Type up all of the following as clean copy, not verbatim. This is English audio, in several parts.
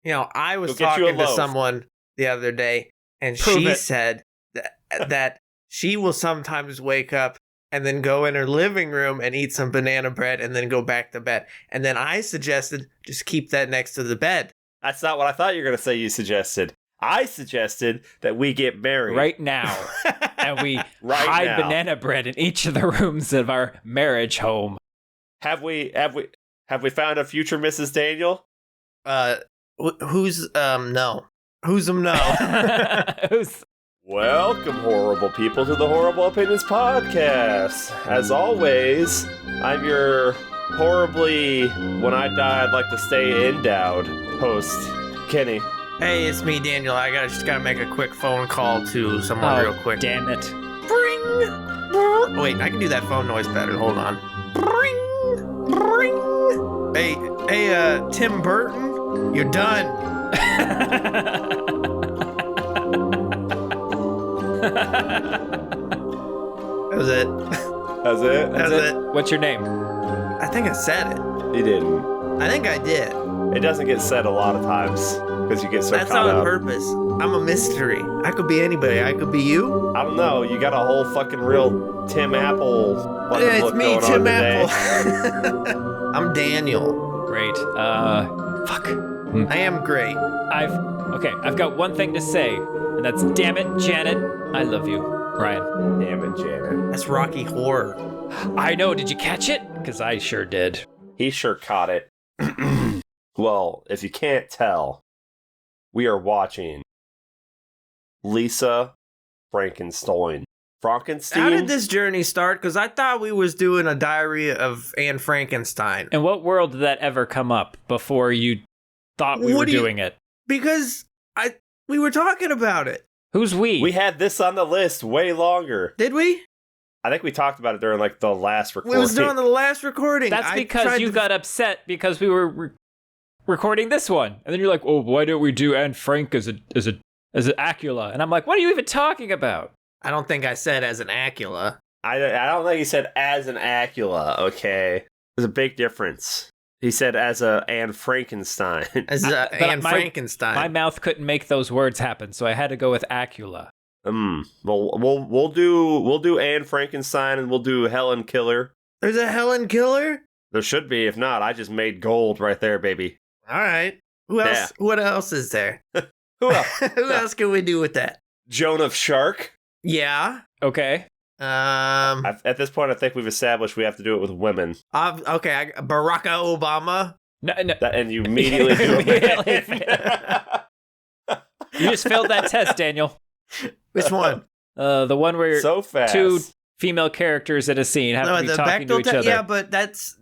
I was Go get you a talking to loaf. someone the other day, and Prove she it. said that she will sometimes wake up and then go in her living room and eat some banana bread and then go back to bed. And then I suggested just keep that next to the bed. That's not what I thought you were going to say you suggested. I suggested that we get married. Right now. And we Right hide now. banana bread in each of the rooms of our marriage home. Have we found a future Mrs. Daniel? Who's no? Who's no? Who's- Welcome, horrible people, to the Horrible Opinions Podcast. As always, I'm your horribly, when I die, I'd like to stay endowed host, Kenny. Hey, it's me, Daniel. I just gotta make a quick phone call to someone real quick. Damn it. Bring. Wait, I can do that phone noise better. Hold on. Bring. Hey, Tim Burton, you're done. That was it. That's it? That's it. What's your name? I think I said it. You didn't. I think I did. It doesn't get said a lot of times because you get so That's caught not on up. purpose. I'm a mystery. I could be anybody. I could be you. I don't know. You got a whole fucking real Tim Apple fucking Yeah, it's look me, going Tim on today. Apple. I'm Daniel. Great. Fuck. I am great. I've got one thing to say, and that's damn it, Janet. I love you, Ryan. Damn it, Janet. That's Rocky Horror. I know, did you catch it? Because I sure did. He sure caught it. Well, if you can't tell, we are watching Lisa Frankenstein. Frankenstein? How did this journey start? Because I thought we was doing a diary of Anne Frankenstein. In what world did that ever come up before you thought we were doing it? Because we were talking about it. Who's we? We had this on the list way longer. Did we? I think we talked about it during like the last recording. We was doing the last recording. That's I because tried you to- got upset because we were recording this one, and then you're like, "Oh, why don't we do Anne Frank as an Acula?" And I'm like, "What are you even talking about?" I don't think I said as an Acula. I don't think he said as an Acula, okay? There's a big difference. He said as a Anne Frankenstein. As But Anne my Frankenstein. My mouth couldn't make those words happen, so I had to go with Acula. Well, we'll do Anne Frankenstein and we'll do Helen Killer. There's a Helen Killer? There should be. If not, I just made gold right there, baby. All right. Who else? Yeah. What else is there? Who else? Who else can we do with that? Joan of Shark. Okay. At this point, I think we've established we have to do it with women. Okay, Barack Obama. No. And you immediately do it. You just failed that test, Daniel. Which one? The one where So fast. two female characters in a scene have to be talking to each other. Yeah, but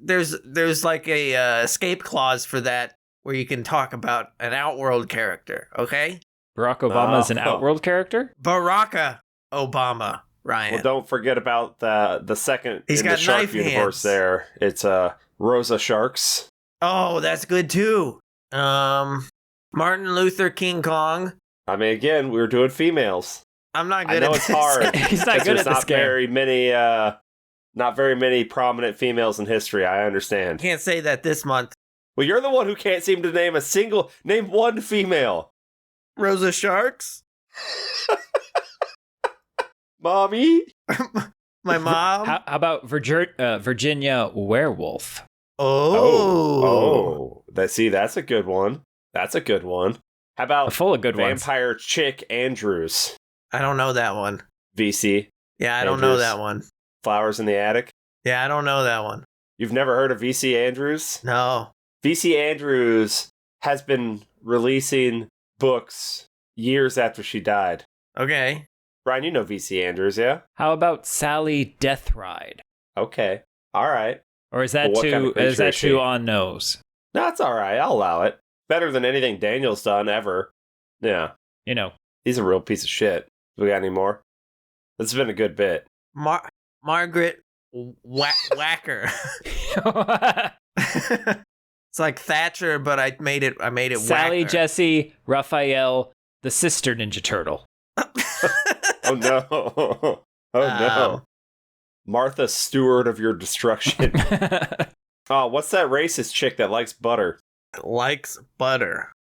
there's like a escape clause for that where you can talk about an Outworld character, okay? Barack Obama is an Oh. Outworld character? Baraka Obama, Ryan. Well, don't forget about the second He's in the got shark knife universe hands. there. It's Rosa Sharks. Oh, that's good too. Martin Luther King Kong. I mean, again, we were doing females. I'm not I good know at it's this. hard. He's not good There's at this not game. not very many prominent females in history. I understand. Can't say that this month. Well, you're the one who can't seem to name one female. Rosa Sharks. Mommy. My mom. How about Virginia Werewolf? Oh. That's a good one. That's a good one. How about Full of good ones. Vampire Chick Andrews? I don't know that one. VC. Yeah, I don't know Andrews. that one. Flowers in the Attic. Yeah, I don't know that one. You've never heard of VC Andrews? No. VC Andrews has been releasing books years after she died. Okay. Brian, you know VC Andrews, yeah? How about Sally Deathride? Okay. All right. Or is that Well, what kind of creature is she? too on nose? No, it's all right. I'll allow it. Better than anything Daniel's done ever. Yeah. You know. He's a real piece of shit. We got any more? This has been a good bit. Margaret Whacker. It's like Thatcher, but I made it Sally Whacker. Jesse Raphael, the sister Ninja Turtle. Oh no. Oh no. Martha Stewart of your destruction. Oh, what's that racist chick that likes butter? Likes butter.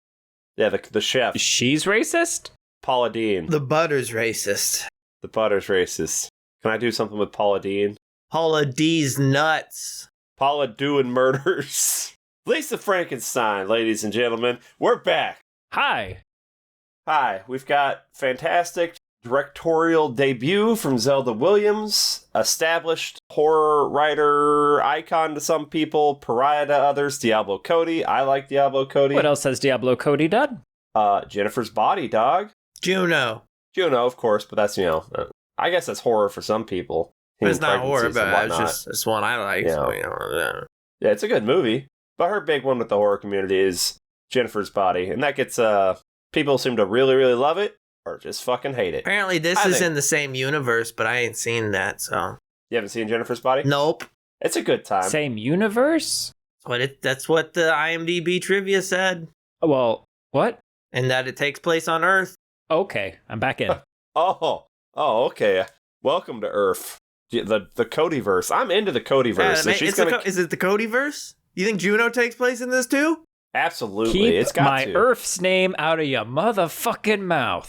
Yeah, the chef. She's racist? Paula Deen. The butter's racist. The butter's racist. Can I do something with Paula Deen? Paula D's nuts. Paula doing murders. Lisa Frankenstein, ladies and gentlemen. We're back. Hi. Hi, we've got fantastic directorial debut from Zelda Williams, established horror writer icon to some people, pariah to others, Diablo Cody. I like Diablo Cody. What else has Diablo Cody done? Jennifer's Body, dog. Juno, of course, but that's, I guess that's horror for some people. It's not horror, Pregnancies and but whatnot. it's one I like. Yeah. So, Yeah, it's a good movie. But her big one with the horror community is Jennifer's Body. And that gets, people seem to really, really love it or just fucking hate it. Apparently this is in the same universe, but I ain't seen that, so. You haven't seen Jennifer's Body? Nope. It's a good time. Same universe? That's what the IMDb trivia said. Well, what? And that it takes place on Earth. Okay, I'm back in. Oh, okay. Welcome to Earth. The Codyverse. I'm into the Codyverse. Is it the Codyverse? You think Juno takes place in this too? Absolutely. Keep it's got my to. Earth's name out of your motherfucking mouth.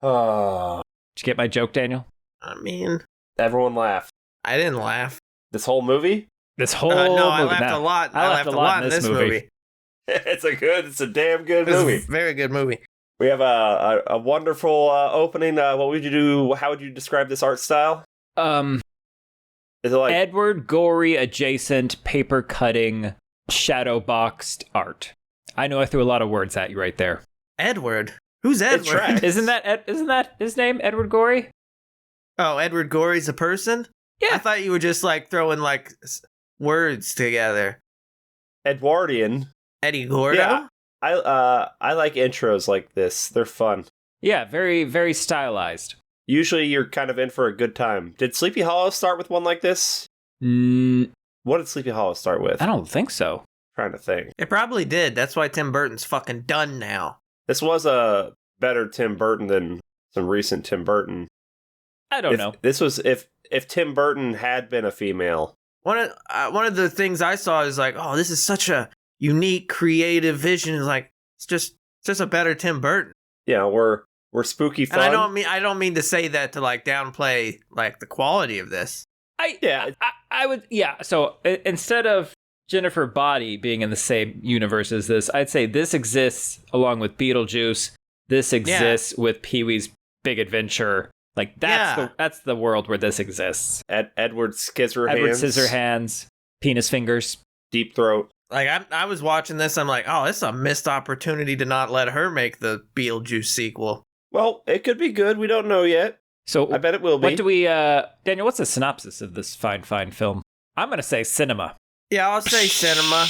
Oh, Did you get my joke, Daniel? I mean, everyone laughed. I didn't laugh. This whole movie? This whole No, movie. I laughed Now, a lot. I laughed a lot in this movie. It's a damn good It's movie. a very good movie. We have a wonderful opening. What would you do? How would you describe this art style? Is it like Edward Gorey adjacent paper cutting shadow boxed art? I know I threw a lot of words at you right there. Edward? Who's It tracks. Edward? Isn't that his name? Edward Gorey? Oh, Edward Gorey's a person? Yeah. I thought you were just like throwing like words together. Edwardian? Eddie Gordo? Yeah. I like intros like this. They're fun. Yeah, very, very stylized. Usually you're kind of in for a good time. Did Sleepy Hollow start with one like this? What did Sleepy Hollow start with? I don't think so. Trying to think. It probably did. That's why Tim Burton's fucking done now. This was a better Tim Burton than some recent Tim Burton. I don't know. This was if Tim Burton had been a female. One of the things I saw is like, oh, this is such a unique, creative vision. It's like it's just a better Tim Burton. Yeah, we're spooky fun. And I don't mean to say that to like downplay like the quality of this. I would, yeah. So instead of Jennifer Body being in the same universe as this, I'd say this exists along with Beetlejuice. This exists with Pee-wee's Big Adventure. Like that's the world where this exists. Edward Scissorhands. Edward Scissorhands, Penis Fingers, Deep Throat. Like I was watching this, I'm like, oh, it's a missed opportunity to not let her make the Beetlejuice sequel. Well, it could be good. We don't know yet. So I bet it will be. What do we, Daniel? What's the synopsis of this fine film? I'm gonna say cinema. Yeah, I'll say cinema.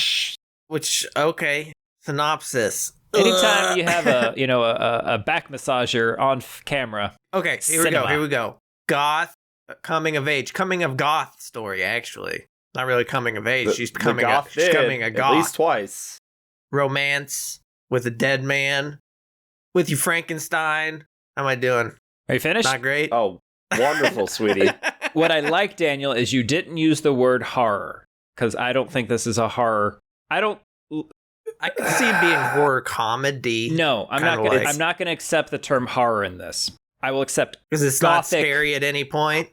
Which okay, synopsis. Anytime you have a back massager on camera. Okay, here we go. Goth, coming of age, coming of goth story. Actually, not really coming of age. She's becoming a goth. At least twice. Romance with a dead man. With you, Frankenstein. How am I doing? Are you finished? Not great. Oh, wonderful, sweetie. What I like, Daniel, is you didn't use the word horror because I don't think this is a horror. I can see it being horror comedy. No, I'm not going to accept the term horror in this. I will accept because it's not scary at any point.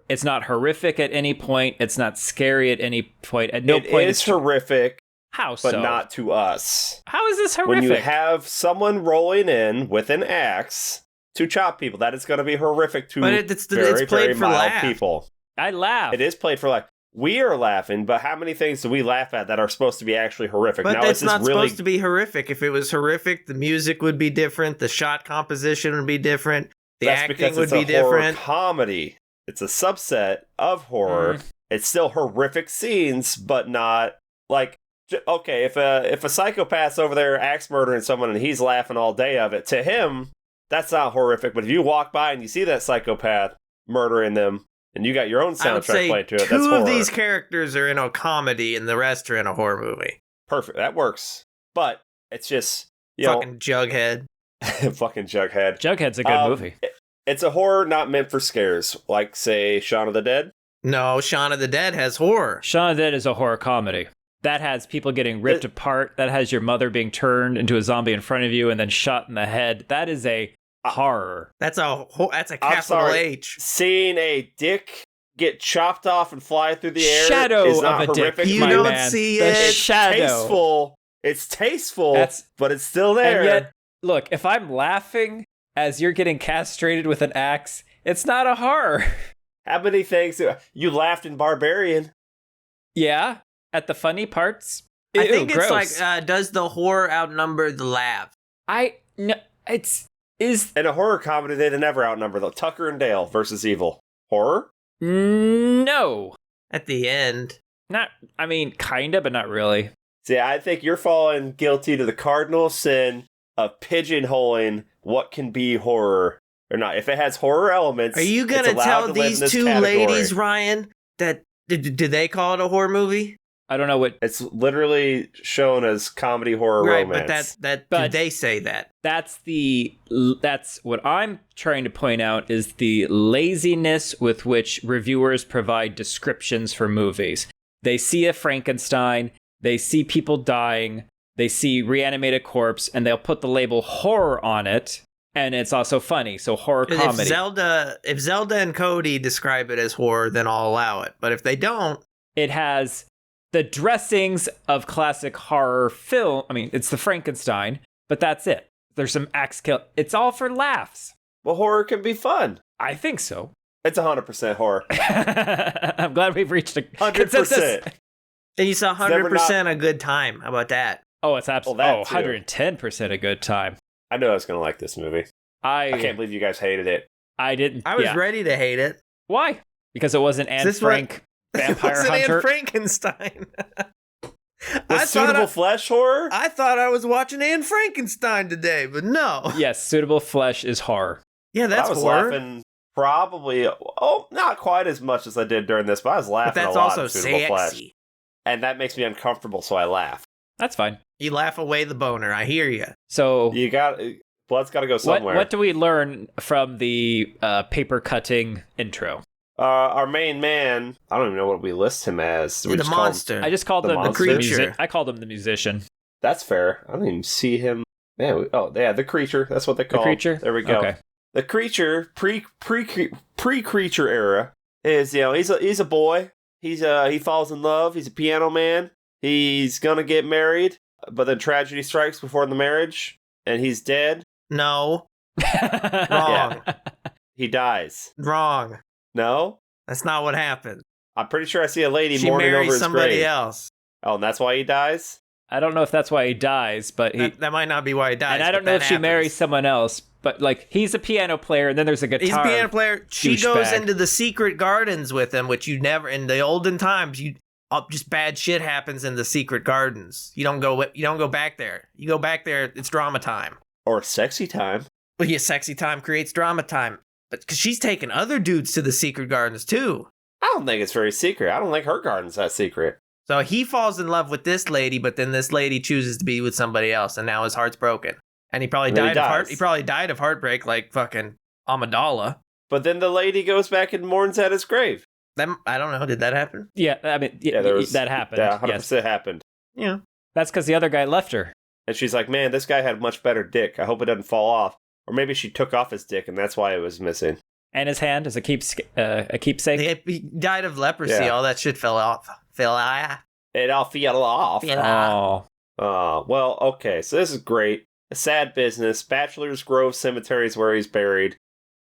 It's not horrific at any point. It's not scary at any point. At no point it's horrific. How so? But not to us. How is this horrific? When you have someone rolling in with an axe to chop people, that is going to be horrific to it's very, played very for mild laugh. people. I laugh. It is played for laugh. We are laughing, but how many things do we laugh at that are supposed to be actually horrific? But now, it's not supposed to be horrific. If it was horrific, the music would be different. The shot composition would be different. The acting would be different. Comedy. It's a subset of horror. It's still horrific scenes, but not like. Okay, if a psychopath's over there axe murdering someone and he's laughing all day of it, to him, that's not horrific. But if you walk by and you see that psychopath murdering them, and you got your own soundtrack playing to it, that's horror. Two of these characters are in a comedy, and the rest are in a horror movie. Perfect, that works. But it's just fucking Jughead. Fucking Jughead. Jughead's a good movie. It's a horror not meant for scares, like say Shaun of the Dead. No, Shaun of the Dead has horror. Shaun of the Dead is a horror comedy. That has people getting ripped apart. That has your mother being turned into a zombie in front of you and then shot in the head. That is a horror. That's a capital H. Seeing a dick get chopped off and fly through the air Shadow is not of a horrific. dick. You my don't man. see The it. shadow. It's tasteful, but it's still there. And yet, look, if I'm laughing as you're getting castrated with an axe, it's not a horror. How many things you laughed in Barbarian? Yeah, at the funny parts. I think gross. it's like, does the horror outnumber the laugh? No, is In a horror comedy, they'd never outnumber though. Tucker and Dale versus Evil. Horror? no, At the end. not. I mean, kinda, but not really. See, I think you're falling guilty to the cardinal sin of pigeonholing what can be horror or not. If it has horror elements, Are you going it's to allowed tell to live in these this two category. ladies, Ryan, that did they call it a horror movie? I don't know what. It's literally shown as comedy horror Right, romance. but But- did they say that? That's what I'm trying to point out is the laziness with which reviewers provide descriptions for movies. They see a Frankenstein, they see people dying, they see reanimated corpse, and they'll put the label horror on it, and it's also funny. So horror comedy. If Zelda and Cody describe it as horror, then I'll allow it. But if they don't, It has the dressings of classic horror film. I mean, it's the Frankenstein, but that's it. There's some axe kill. It's all for laughs. Well, horror can be fun. I think so. It's 100% horror. I'm glad we've reached a 100%. consensus. and you saw never 100% a good time. How about that? Oh, it's absolutely Well, that too. 110% a good time. I knew I was going to like this movie. I can't believe you guys hated it. I didn't. I was yeah. ready to hate it. Why? Because it wasn't Anne This Frank, Vampire It was Hunter. Anne Frankenstein. The suitable flesh horror? I thought I was watching Anne Frankenstein today, but no. Yes, suitable flesh is horror. Yeah, that's I was horror. laughing probably, not quite as much as I did during this, but I was But laughing that's a lot also in Suitable Flesh. sexy. And that makes me uncomfortable, so I laugh. That's fine. You laugh away the boner. I hear you. So, Blood's got to go somewhere. what do we learn from the paper cutting intro? Our main man, I don't even know what we list him as. We The just call him- monster. I just called The him monster? the Creature. I called him the musician. That's fair. I don't even see him. Man, the creature. That's what they call The creature? him. There we go. Okay. The creature, pre-creature era, is he's a boy. He falls in love. He's a piano man. He's gonna get married, but then tragedy strikes before the marriage, and he's dead. No. Wrong. He dies. Wrong. No, That's not what happened. I'm pretty sure I see a lady She mourning over marries his somebody grave. else. Oh, and that's why he dies. I don't know if that's why he dies, but he. That might not be why he dies. And I don't but know if that she happens. marries someone else, but like he's a piano player, and then there's a guitar. He's a piano player. She douchebag. goes into the secret gardens with him, which you never in the olden times. Just bad shit happens in the secret gardens. You don't go back there. You go back there, it's drama time. Or sexy time. Well, yeah, sexy time creates drama time. But because she's taking other dudes to the secret gardens too. I don't think it's very secret. I don't think her garden's that secret. So he falls in love with this lady, but then this lady chooses to be with somebody else, and now his heart's broken. And he probably And then he died of dies. He probably died of heartbreak, like fucking Amidala. But then the lady goes back and mourns at his grave. I don't know. Did that happen? Yeah, I mean, that happened. Yeah, 100% Yes, happened. Yeah. that's because the other guy left her. And she's like, man, this guy had much better dick. I hope it doesn't fall off. Or maybe she took off his dick and that's why it was missing. And his hand as a keepsake. He died of leprosy. Yeah. All that shit fell off. It all fell off. Yeah. Oh, Well, okay, so this is great. A sad business. Bachelor's Grove Cemetery is where he's buried.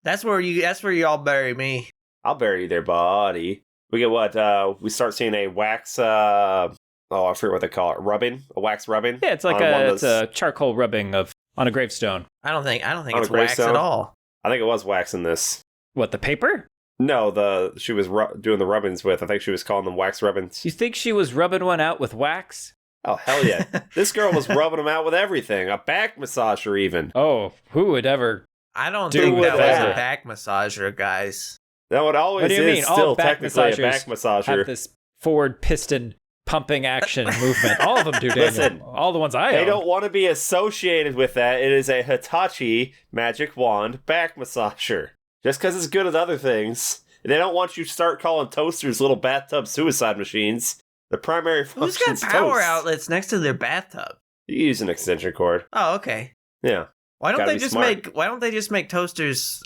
That's where you all bury me. I'll bury you there, buddy. We get what? We start seeing a wax, I forget what they call it. Rubbing? A wax rubbing? yeah, it's like on one of it's a charcoal rubbing on a gravestone. I don't think On it's a wax gravestone? at all. I think it was wax in this. What, the paper? No, she was doing the rubbings with. I think she was calling them wax rubbings. You think she was rubbing one out with wax? Oh, hell yeah. This girl was rubbing them out with everything. A back massager, even. Oh, who would ever? I don't Do think that was whatever. a back massager, guys. No, it always What do you is mean? All still back technically a massagers back massager. Have this forward piston pumping action movement. All of them do, Daniel. Listen, all the ones I They own. don't want to be associated with that. It is a Hitachi magic wand back massager. Just because it's good at other things. They don't want you to start calling toasters little bathtub suicide machines. The primary function Who's got is power toast. outlets next to their bathtub? You use an extension cord. Oh, okay. Yeah. Why don't Gotta they be just smart. Why don't they just make toasters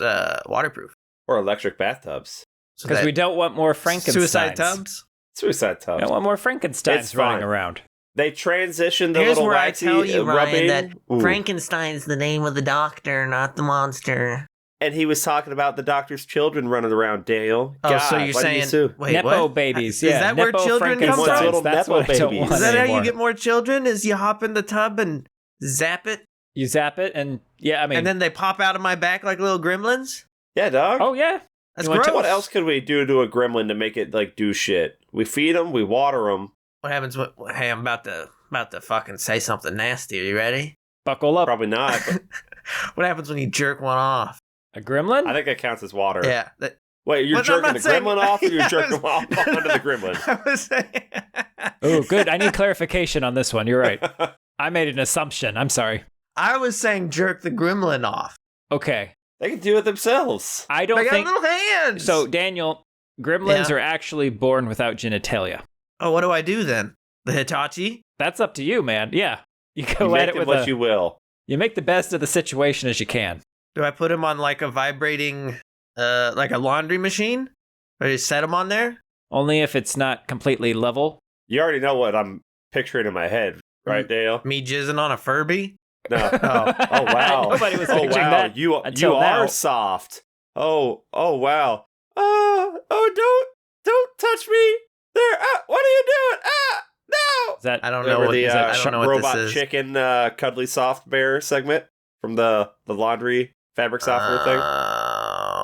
waterproof? Or electric bathtubs. So Because that we don't want more Frankensteins. suicide tubs. Suicide We tubs. don't want more Frankensteins It's running fine. around. They transition the Here's little where I waxy tell you, rubbing. Ryan, that Ooh. Frankenstein's the name of the doctor, not the monster. And he was talking about the doctor's children running around, Dale. Oh, God, so you're why do you saying sue? wait, Nepo what? babies. Is Yeah, that where Nepo children come Frankensteins. from? Little That's Nepo what I don't babies. want Is that how anymore. you get more children? Is you hop in the tub and zap it, You zap it, and yeah, I mean, and then they pop out of my back like little gremlins? Yeah, dog. oh yeah, That's You want gross. What else could we do to a gremlin to make it like do shit? We feed them, we water them. What happens when? Hey, I'm about to fucking say something nasty. Are you ready? buckle up. Probably not. But What happens when you jerk one off? A gremlin? I think that counts as water. Yeah. Wait, you're But I'm jerking not the saying- gremlin off, or you're Yeah, I jerking was- off onto the gremlin? I was saying. Oh, good. I need clarification on this one. You're right. I made an assumption. I'm sorry. I was saying jerk the gremlin off. Okay. They can do it themselves. I They don't got think little hands. so. Daniel, gremlins Yeah. are actually born without genitalia. Oh, what do I do then? The Hitachi? That's up to you, man. Yeah, you You go make at it it with what you will. you make the best of the situation as you can. Do I put him on like a vibrating, like a laundry machine? Or just set him on there? Only if it's not completely level. You already know what I'm picturing in my head, right, Dale? Me jizzing on a Furby? No. Oh. Oh wow! Nobody was Oh picturing wow! that. You until are now. soft. Oh wow! Don't touch me there! What are you doing? No! Is that I don't know Remember what, the is that- I don't know what robot this is. chicken cuddly soft bear segment from the laundry fabric softener thing?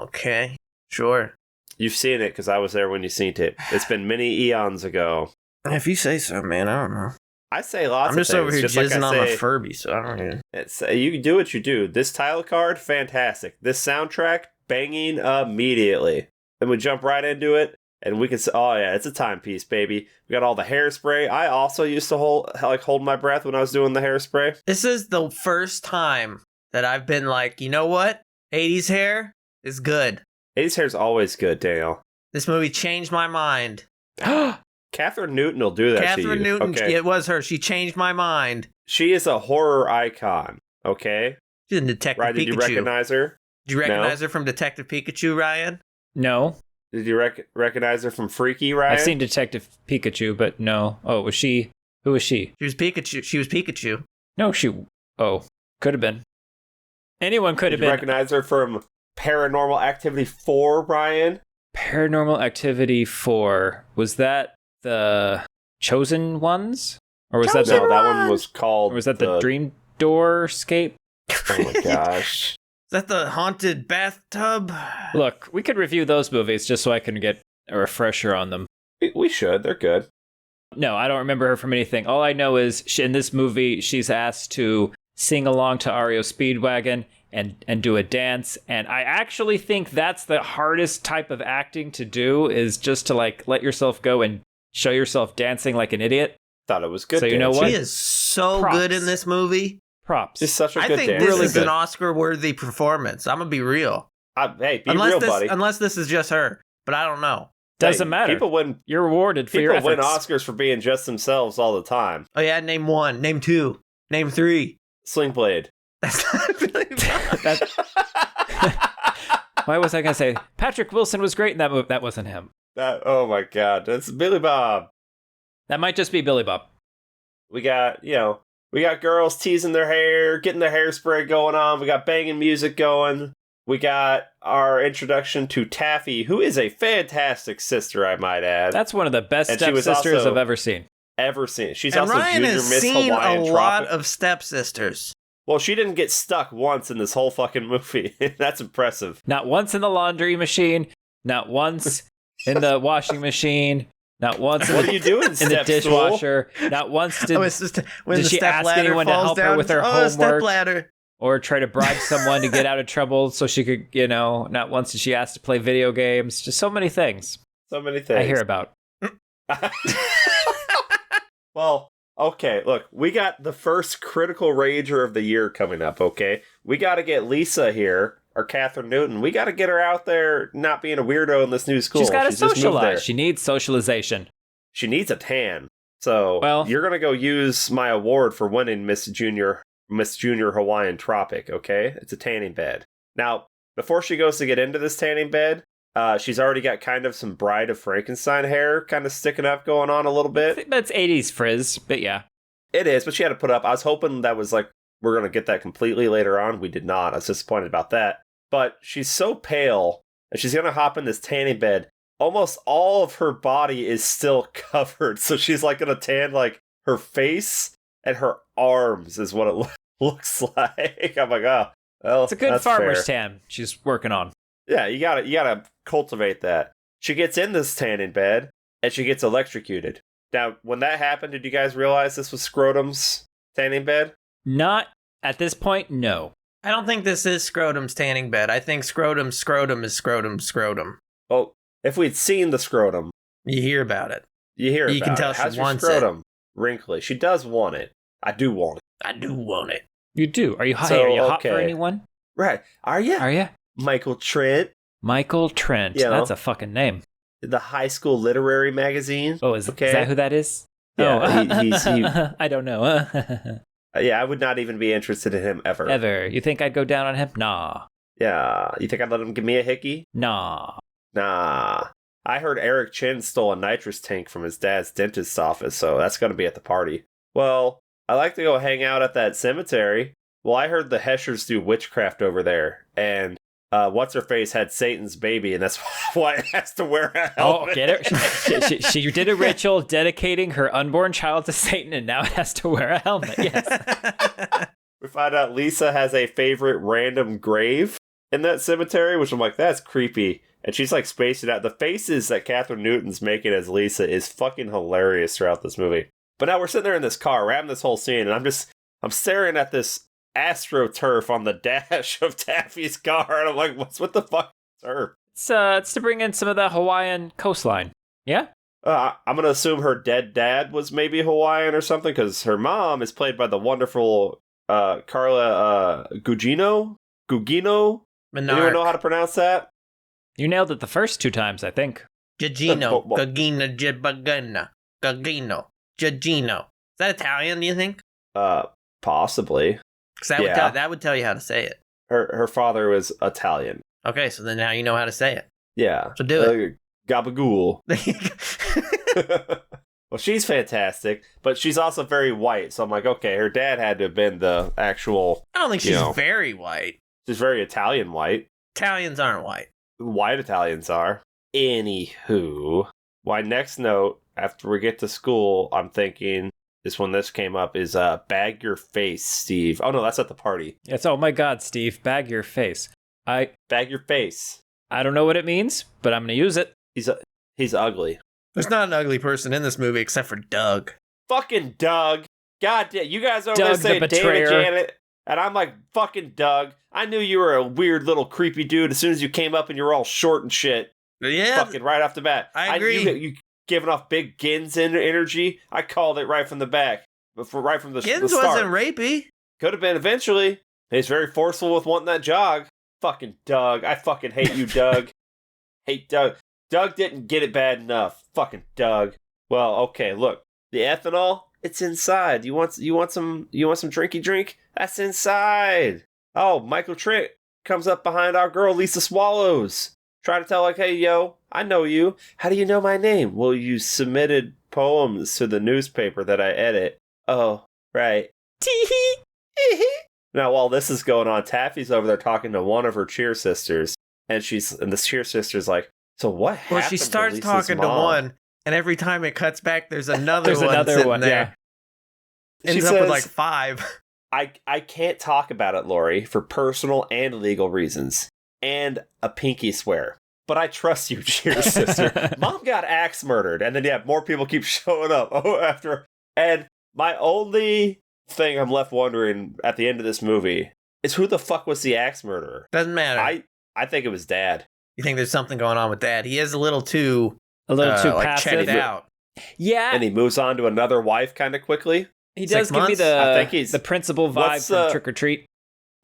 Okay. Sure. You've seen it because I was there when you seen it. It's been many eons ago. If you say so, man, I don't know. I say lots I'm of just things. over here just like jizzing I on a say, Furby, so I don't even. it's, you do what you do. This title card, fantastic. This soundtrack, banging immediately. Then we jump right into it, and we can say, oh yeah, it's a timepiece, baby. We got all the hairspray. I also used to hold my breath when I was doing the hairspray. This is the first time that I've been like, you know what? 80s hair is good. 80s hair's always good, Daniel. This movie changed my mind. Catherine Newton will do that to you. Catherine Newton, Okay. it was her. She changed my mind. She is a horror icon, okay? She's in Detective Right, did you Pikachu. recognize her? Did you recognize her from Detective Pikachu, Ryan? no? Did you recognize her from Freaky, Ryan? I've seen Detective Pikachu, but no. Oh, was she? Who was she? She was Pikachu. She was Pikachu. No, she. Oh, could have been. Anyone could Did have you been. recognize her from Paranormal Activity 4, Ryan? Paranormal Activity 4. Was that the Chosen Ones? Or was that No, the, that one was called... or was that the Dream Doorscape? Oh my gosh. Is that the haunted bathtub? Look, we could review those movies just so I can get a refresher on them. We should. They're good. No, I don't remember her from anything. All I know is in this movie, she's asked to sing along to REO Speedwagon and do a dance. And I actually think that's the hardest type of acting to do, is just to like let yourself go and show yourself dancing like an idiot. Thought it was good. So you know dancing. what? She is so Props. good in this movie. Props. She's such a I good think dancer. this Really is good. an Oscar-worthy performance. I'm gonna be real. Hey, be unless real, this, buddy. Unless this is just her, but I don't know. Doesn't Hey, matter. People win You're rewarded for your efforts. Oscars for being just themselves all the time. Oh yeah, name one, name two, name three. Sling Blade. That's not really fun. Why was I going to say? Patrick Wilson was great in that movie. That wasn't him. Oh my god, that's Billy Bob. That might just be Billy Bob. We got girls teasing their hair, getting their hairspray going on. We got banging music going. We got our introduction to Taffy, who is a fantastic sister, I might add. That's one of the best And she was stepsisters also- I've ever seen. Ever seen. She's And also Ryan Junior has Miss seen Hawaiian a lot Tropic. of stepsisters. Well, she didn't get stuck once in this whole fucking movie. That's impressive. Not once in the laundry machine. Not once in the washing machine. Not once in What the, are you doing, in the step stool? dishwasher. Not once did, Oh, it's just when did the she step ask ladder anyone to falls help her down. with her oh, step homework? ladder. Or try to bribe someone to get out of trouble so she could, not once did she ask to play video games. Just so many things So many things. I hear about. Well, okay, look, we got the first critical rager of the year coming up, okay? We got to get Lisa here, or Catherine Newton. We got to get her out there not being a weirdo in this new school. She's got to just moved there. socialize. She needs socialization. She needs a tan. So Well- you're gonna go use my award for winning Miss Junior Hawaiian Tropic, okay? It's a tanning bed. Now, before she goes to get into this tanning bed, she's already got kind of some Bride of Frankenstein hair kind of sticking up going on a little bit. That's 80s frizz, but yeah. It is, but she had to put up. I was hoping that was like, we're going to get that completely later on. We did not. I was disappointed about that. But she's so pale, and she's going to hop in this tanning bed. Almost all of her body is still covered. So she's like going to tan like her face and her arms is what it looks like. I'm like, oh, well, It's a good that's farmer's fair. tan she's working on. Yeah, you gotta cultivate that. She gets in this tanning bed and she gets electrocuted. Now, when that happened, did you guys realize this was Scrotum's tanning bed? Not at this point, no. I don't think this is Scrotum's tanning bed. I think scrotum is scrotum. Well, if we'd seen the Scrotum, You hear about it. you hear You about can tell it. she How's your wants Scrotum? Wrinkly. She does want it. I do want it. I do want it. You do. Are you hot? So, Are you hot for okay. anyone? Right. Are you? Are you? Michael Trent, Michael Trent. You know. That's a fucking name. the high school literary magazine. Oh, is Okay. that who that is? Yeah, Oh. he- I don't know. Yeah, I would not even be interested in him ever. Ever. You think I'd go down on him? Nah. Yeah. You think I'd let him give me a hickey? Nah. Nah. I heard Eric Chin stole a nitrous tank from his dad's dentist's office, so that's going to be at the party. Well, I like to go hang out at that cemetery. Well, I heard the Heschers do witchcraft over there, and What's-Her-Face had Satan's baby, and that's why it has to wear a helmet. Oh, get it? She did a ritual dedicating her unborn child to Satan, and now it has to wear a helmet. Yes. We find out Lisa has a favorite random grave in that cemetery, which I'm like, that's creepy. And she's like spacing out. The faces that Catherine Newton's making as Lisa is fucking hilarious throughout this movie. But now we're sitting there in this car, we're having this whole scene, and I'm staring at this AstroTurf on the dash of Taffy's car, and I'm like, what the fuck is turf? It's to bring in some of the Hawaiian coastline. Yeah? I'm gonna assume her dead dad was maybe Hawaiian or something, because her mom is played by the wonderful Carla Gugino? Anyone know how to pronounce that? You nailed it the first two times, I think. Gugino. What? Gugino. Gugino. Gugino. Gugino. Is that Italian, do you think? Possibly. Because that would tell you how to say it. Her father was Italian. Okay, so then now you know how to say it. Yeah. So do it. Gabagool. Well, she's fantastic, but she's also very white. So I'm like, okay, her dad had to have been the actual. I don't think she's very white. She's very Italian white. Italians aren't white. White Italians are. Anywho, my next note after we get to school, I'm thinking this came up is bag your face, Steve. Oh no, that's at the party. It's, oh my God, Steve, bag your face. Bag your face. I don't know what it means, but I'm going to use it. He's ugly. There's not an ugly person in this movie except for Doug. Fucking Doug. God damn, you guys over Doug there say the David betrayer. Janet, and I'm like, fucking Doug. I knew you were a weird little creepy dude as soon as you came up and you were all short and shit. Yeah. Fucking right off the bat. I agree. You giving off big Gins energy. I called it right from the back. Right from the Gins start. wasn't rapey. Could have been eventually. He's very forceful with wanting that jog. Fucking Doug. I fucking hate you, Doug. Hate Doug. Doug didn't get it bad enough. Fucking Doug. Well, okay, look. The ethanol, it's inside. You want some drinky drink? That's inside. Oh, Michael Trent comes up behind our girl Lisa Swallows. Trying to tell like, hey yo, I know you. How do you know my name? Well, you submitted poems to the newspaper that I edit. Oh, right. Tee-hee. Now, while this is going on, Taffy's over there talking to one of her cheer sisters, and the cheer sister's like, so what happened? Well, she starts to Lisa's talking to mom? one, and every time it cuts back, there's another There's one another sitting one, there. yeah. Ends She up with says- like 5. I can't talk about it, Lori, for personal and legal reasons, and a pinky swear. But I trust you, cheer sister. Mom got axe murdered, and then more people keep showing up. And my only thing I'm left wondering at the end of this movie is who the fuck was the axe murderer? Doesn't matter. I think it was Dad. You think there's something going on with Dad? He is a little too passive. checked out. Yeah, And he moves on to another wife kind of quickly. he 6 does give me months? I think he's- the principal vibe What's, from Trick or Treat.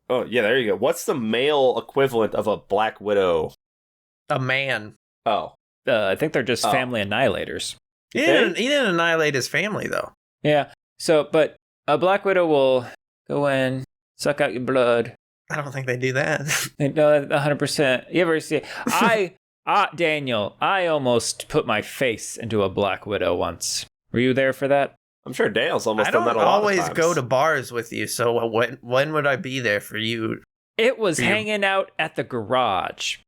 Oh, yeah, there you go. What's the male equivalent of a Black Widow? A man. Oh. I think they're just family annihilators. He didn't annihilate his family, though. Yeah. So, but a Black Widow will go in, suck out your blood. I don't think they do that. No, 100%. You ever see? Daniel, I almost put my face into a Black Widow once. Were you there for that? I'm sure Dale's almost I done don't that a lot of always times. go to bars with you, so when would I be there for you? It was hanging out at the garage.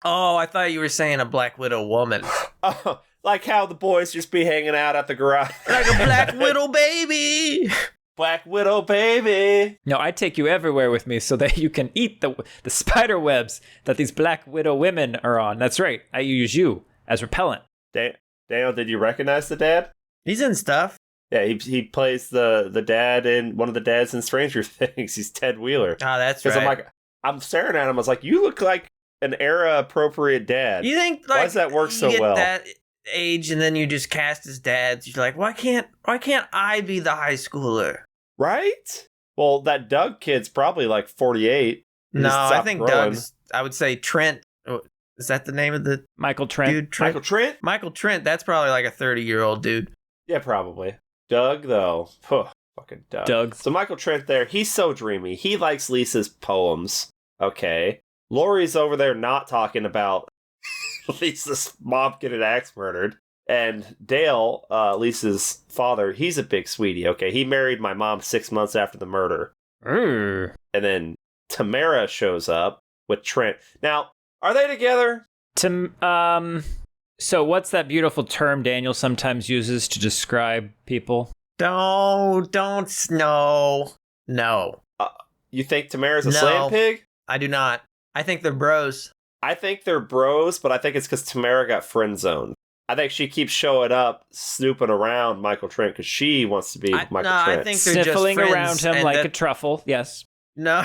Oh, I thought you were saying a Black Widow woman. Oh, like how the boys just be hanging out at the garage. Like a Black Widow baby. Black Widow baby. No, I take you everywhere with me so that you can eat the spider webs that these Black Widow women are on. That's right. I use you as repellent. Daniel, did you recognize the dad? He's in stuff. Yeah, he plays the dad in one of the dads in Stranger Things. He's Ted Wheeler. Oh, that's right. I'm staring at him. I was like, you look like an era appropriate dad. You think like why does that work so you get well? that age and then you just cast as dads. You're like, why can't I be the high schooler? Right? Well, that Doug kid's probably like 48. No, I think Doug's. I would say Trent. Is that the name of the Michael Trent? dude? Michael Trent? Michael Trent. That's probably like a 30-year-old dude. Yeah, probably. Doug, though. Fucking Doug. So Michael Trent there, he's so dreamy. He likes Lisa's poems. Okay. Lori's over there not talking about Lisa's mom getting axe murdered. And Dale, Lisa's father, he's a big sweetie. Okay, he married my mom 6 months after the murder. And then Tamara shows up with Trent. Now, are they together? So what's that beautiful term Daniel sometimes uses to describe people? No. You think Tamara's a slam pig? I do not. I think they're bros. I think they're bros, but I think it's because Tamara got friend zoned. I think she keeps showing up, snooping around Michael Trent because she wants to be Michael Trent. I think they're sniffling just around him like a truffle. Yes. No.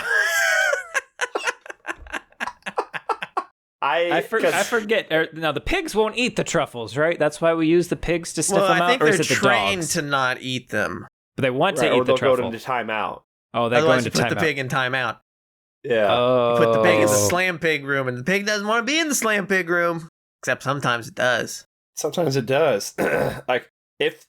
I forget. Now the pigs won't eat the truffles, right? That's why we use the pigs to sniff them out. I think or they're is it the trained dogs? to not eat them. But they want to or eat the they'll truffle. go into timeout. Oh, they go Otherwise, into you put timeout. the pig in timeout. Yeah. Oh. You put the pig in the slam pig room, and the pig doesn't want to be in the slam pig room. Except sometimes it does. Sometimes it does. Like if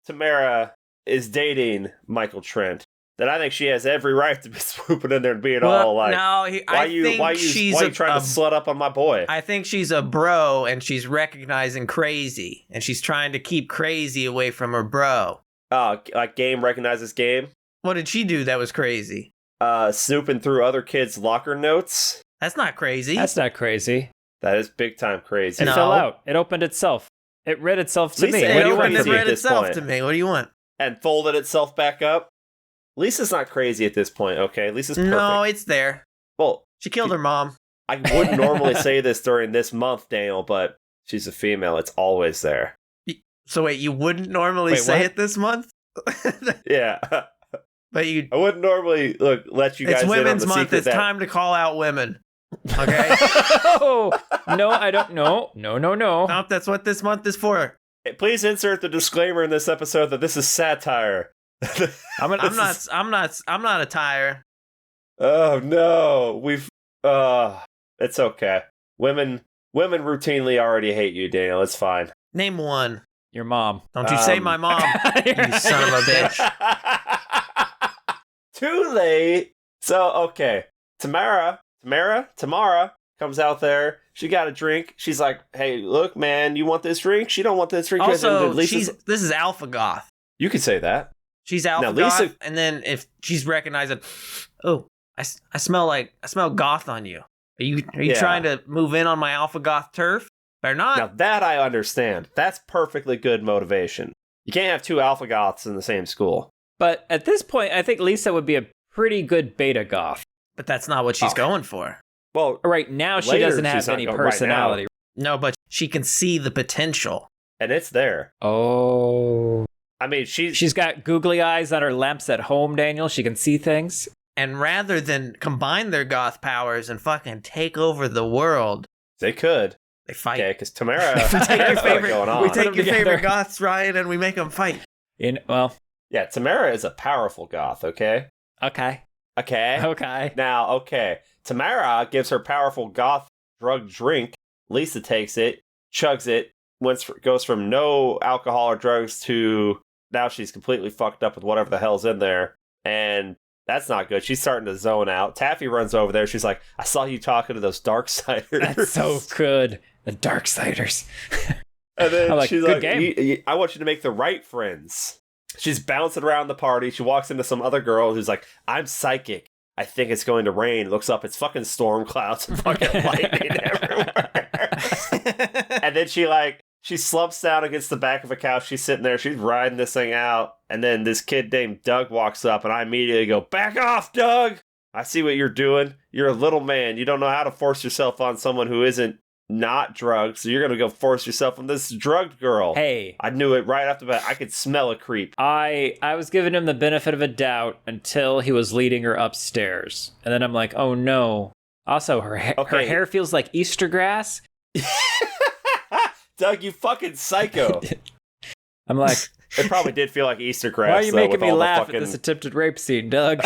Tamara is dating Michael Trent, then I think she has every right to be swooping in there and being all like, why you trying to slut up on my boy? I think she's a bro, and she's recognizing crazy, and she's trying to keep crazy away from her bro. Like game recognizes game. What did she do that was crazy? Snooping through other kids' locker notes. That's not crazy. That's not crazy. That is big time crazy. It fell out. It opened itself. It read itself to Lisa, me. it What do you opened want and from me? read itself to me. What do you want? And folded itself back up. Lisa's not crazy at this point, okay? Lisa's perfect. No, it's there. Well, she killed her mom. I wouldn't normally say this during this month, Daniel, but she's a female. It's always there. So wait, you wouldn't normally say it this month? Yeah. But you. I wouldn't normally let you guys. It's Women's in on the Month. It's time to call out women. Okay. Oh, no, I don't. No. Nope, that's what this month is for. Hey, please insert the disclaimer in this episode that this is satire. I'm not a tire. Oh no, it's okay. Women routinely already hate you, Daniel. It's fine. Name one. Your mom. Don't you say my mom, you son of a bitch. Too late. So, okay. Tamara comes out there. She got a drink. She's like, hey, look, man, you want this drink? She don't want this drink. Also, this is alpha goth. You could say that. She's alpha goth, and then if she's recognizing, oh, I smell goth on you. Are you trying to move in on my alpha goth turf? Better not. Now that I understand. That's perfectly good motivation. You can't have two alpha goths in the same school. But at this point, I think Lisa would be a pretty good beta goth. But that's not what she's going for. Well, right now she doesn't have any personality. Right no, but she can see the potential. And it's there. Oh. I mean, she's got googly eyes on her lamps at home, Daniel. She can see things. And rather than combine their goth powers and fucking take over the world, they could. They fight. Okay, because Tamara has going on. We take your favorite goths, Ryan, and we make them fight. Yeah, Tamara is a powerful goth, okay? Okay. Now, okay. Tamara gives her powerful goth drug drink. Lisa takes it, chugs it, goes from no alcohol or drugs to now she's completely fucked up with whatever the hell's in there. And that's not good. She's starting to zone out. Taffy runs over there. She's like, I saw you talking to those Darksiders. That's so good. The Darksiders. And then like, she's good like, game. I want you to make the right friends. She's bouncing around the party. She walks into some other girl who's like, I'm psychic. I think it's going to rain. Looks up, it's fucking storm clouds and fucking lightning everywhere. And then she slumps down against the back of a couch. She's sitting there. She's riding this thing out. And then this kid named Doug walks up, and I immediately go, back off, Doug! I see what you're doing. You're a little man. You don't know how to force yourself on someone who isn't not drugged, so you're going to go force yourself on this drugged girl. Hey. I knew it right off the bat. I could smell a creep. I was giving him the benefit of a doubt until he was leading her upstairs. And then I'm like, oh no. Also, her hair feels like Easter grass. Doug, you fucking psycho. I'm like... It probably did feel like Easter grass. Why are you making me laugh fucking... at this attempted rape scene, Doug?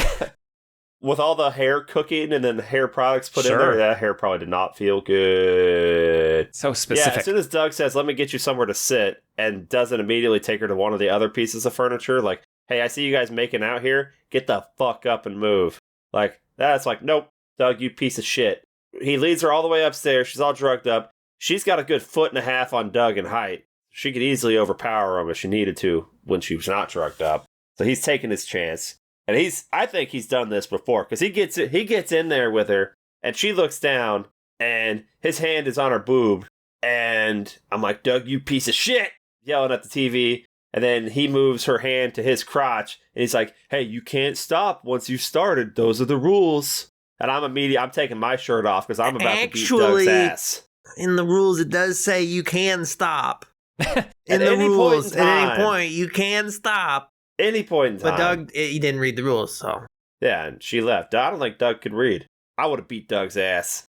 With all the hair cooking and then hair products put in there, that hair probably did not feel good. So specific. Yeah, as soon as Doug says, let me get you somewhere to sit, and doesn't immediately take her to one of the other pieces of furniture, like, hey, I see you guys making out here. Get the fuck up and move. Like, that's like, nope, Doug, you piece of shit. He leads her all the way upstairs. She's all drugged up. She's got a good 1.5 feet on Doug in height. She could easily overpower him if she needed to when she was not drugged up. So he's taking his chance. And I think he's done this before, because he gets in there with her, and she looks down, and his hand is on her boob, and I'm like, Doug, you piece of shit, yelling at the TV, and then he moves her hand to his crotch, and he's like, hey, you can't stop once you've started, those are the rules. And I'm taking my shirt off, because I'm about to beat Doug's ass. In the rules, it does say you can stop. At any point, you can stop. Any point in time. But Doug, he didn't read the rules, so. Yeah, and she left. I don't think Doug could read. I would have beat Doug's ass.